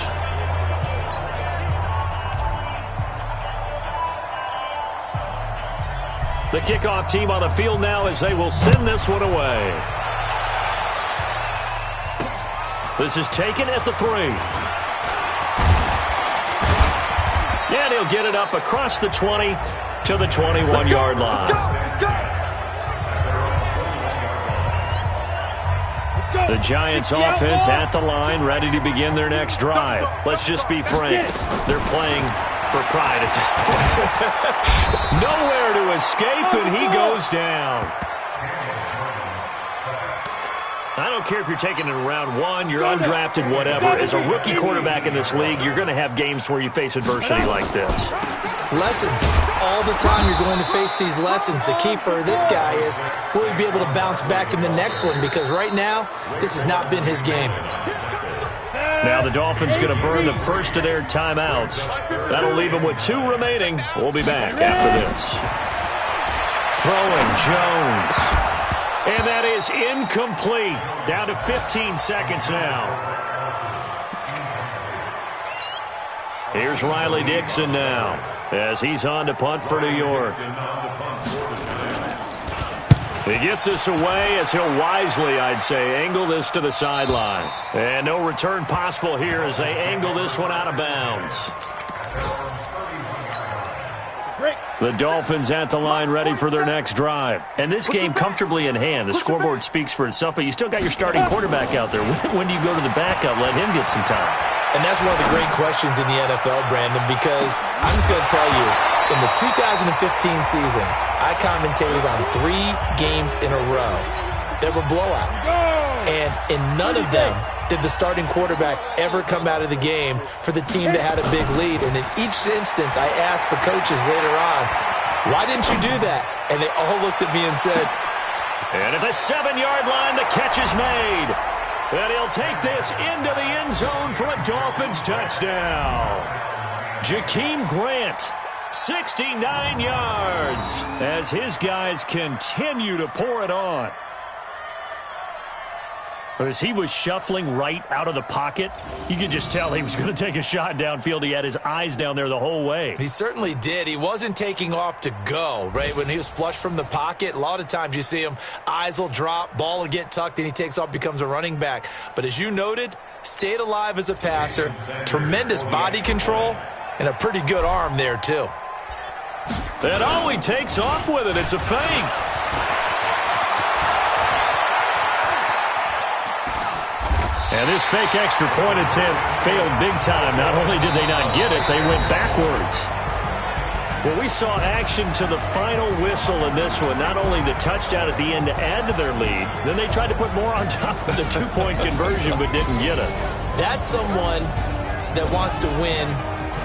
The kickoff team on the field now as they will send this one away. This is taken at the 3. And he'll get it up across the 20 to the 21-yard line. The Giants offense at the line, ready to begin their next drive. Let's just be frank. They're playing for pride at this point. Nowhere to escape, and he goes down. I don't care if you're taking it in round 1, you're undrafted, whatever. As a rookie quarterback in this league, you're going to have games where you face adversity like this. Lessons. All the time you're going to face these lessons. The key for this guy is, will he be able to bounce back in the next one? Because right now, this has not been his game. Now the Dolphins going to burn the first of their timeouts. That'll leave them with 2 remaining. We'll be back after this. Throwing Jones. And that is incomplete. Down to 15 seconds now. Here's Riley Dixon now as he's on to punt for New York. He gets this away as he'll wisely, I'd say, angle this to the sideline. And no return possible here as they angle this one out of bounds. The Dolphins at the line ready for their next drive. And this game comfortably in hand. The scoreboard speaks for itself, but you still got your starting quarterback out there. When do you go to the backup? Let him get some time. And that's one of the great questions in the NFL, Brandon, because I'm just going to tell you, in the 2015 season, I commentated on 3 games in a row. There were blowouts. And in none of them did the starting quarterback ever come out of the game for the team that had a big lead. And in each instance, I asked the coaches later on, Why didn't you do that? And they all looked at me and said, and at the 7-yard line, the catch is made. And he'll take this into the end zone for a Dolphins touchdown. Jakeem Grant, 69 yards, as his guys continue to pour it on. As he was shuffling right out of the pocket, you could just tell he was going to take a shot downfield. He had his eyes down there the whole way. He certainly did. He wasn't taking off to go, right? When he was flush from the pocket, a lot of times you see him, eyes will drop, ball will get tucked, and he takes off, becomes a running back. But as you noted, stayed alive as a passer, tremendous body control, and a pretty good arm there, too. And oh, he takes off with it. It's a fake. And this fake extra point attempt failed big time. Not only did they not get it, they went backwards. Well, we saw action to the final whistle in this one. Not only the touchdown at the end to add to their lead, then they tried to put more on top of the two-point conversion but didn't get it. That's someone that wants to win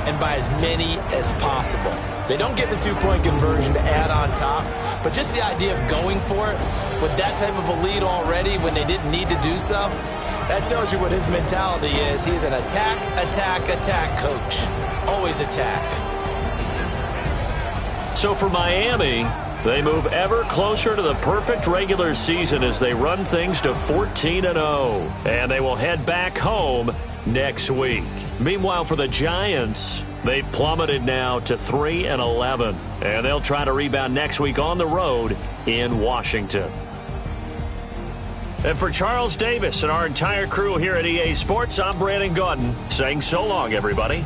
and by as many as possible. They don't get the two-point conversion to add on top, but just the idea of going for it with that type of a lead already when they didn't need to do so, that tells you what his mentality is. He's an attack, attack, attack coach. Always attack. So for Miami, they move ever closer to the perfect regular season as they run things to 14-0. And they will head back home next week. Meanwhile, for the Giants, they've plummeted now to 3-11. And they'll try to rebound next week on the road in Washington. And for Charles Davis and our entire crew here at EA Sports, I'm Brandon Gaudin saying so long, everybody.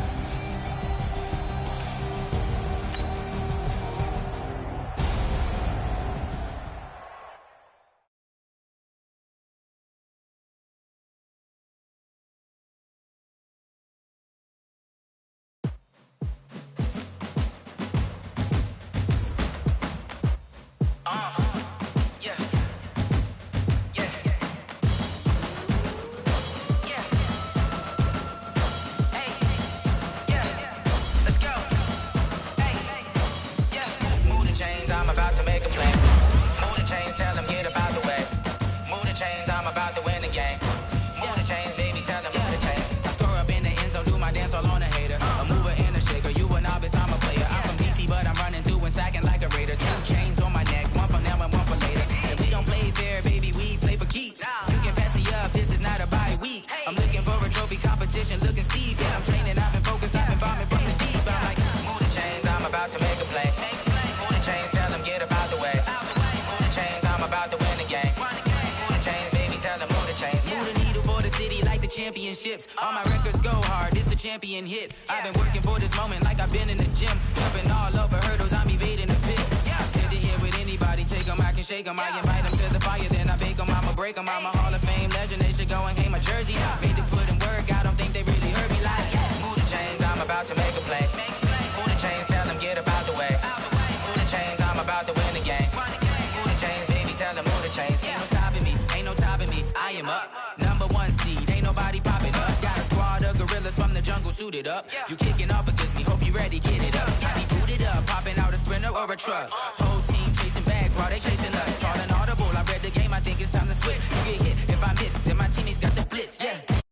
Looking Steve, yeah, I'm training, I've been focused, I've been bombing from the deep. I'm like, move the chains, I'm about to make a play. Move the chains, tell them get up out the way. Move the chains, I'm about to win the game. Move the chains, baby, tell them move the chains. Move the needle for the city like the championships. All my records go hard, this a champion hit. I've been working for this moment like I've been in the gym. Jumping all over hurdles, I'm evading the pit. Head to head with anybody, take them, I can shake them. I invite them to the fire, then I bake them, I'ma break them. I'm a Hall of Fame legend, they should go and hang my jersey. Made to put in work, I don't think they really heard me like, move the chains, I'm about to make a play. Move the chains, tell them get up out the way. Move the chains, I'm about to win the game. Move the chains, baby, tell them move the chains. Ain't no stopping me, ain't no topping me, I am up. #1 seed, ain't nobody popping up. Got a squad of gorillas from the jungle suited up. You kicking off against me, hope you ready, get it up. I be booted up, popping out a Sprinter or a truck. Whole team chasing bags while they chasing us. Calling audible, I read the game, I think it's time to switch. You get hit if I miss, then my teammates got the blitz, yeah.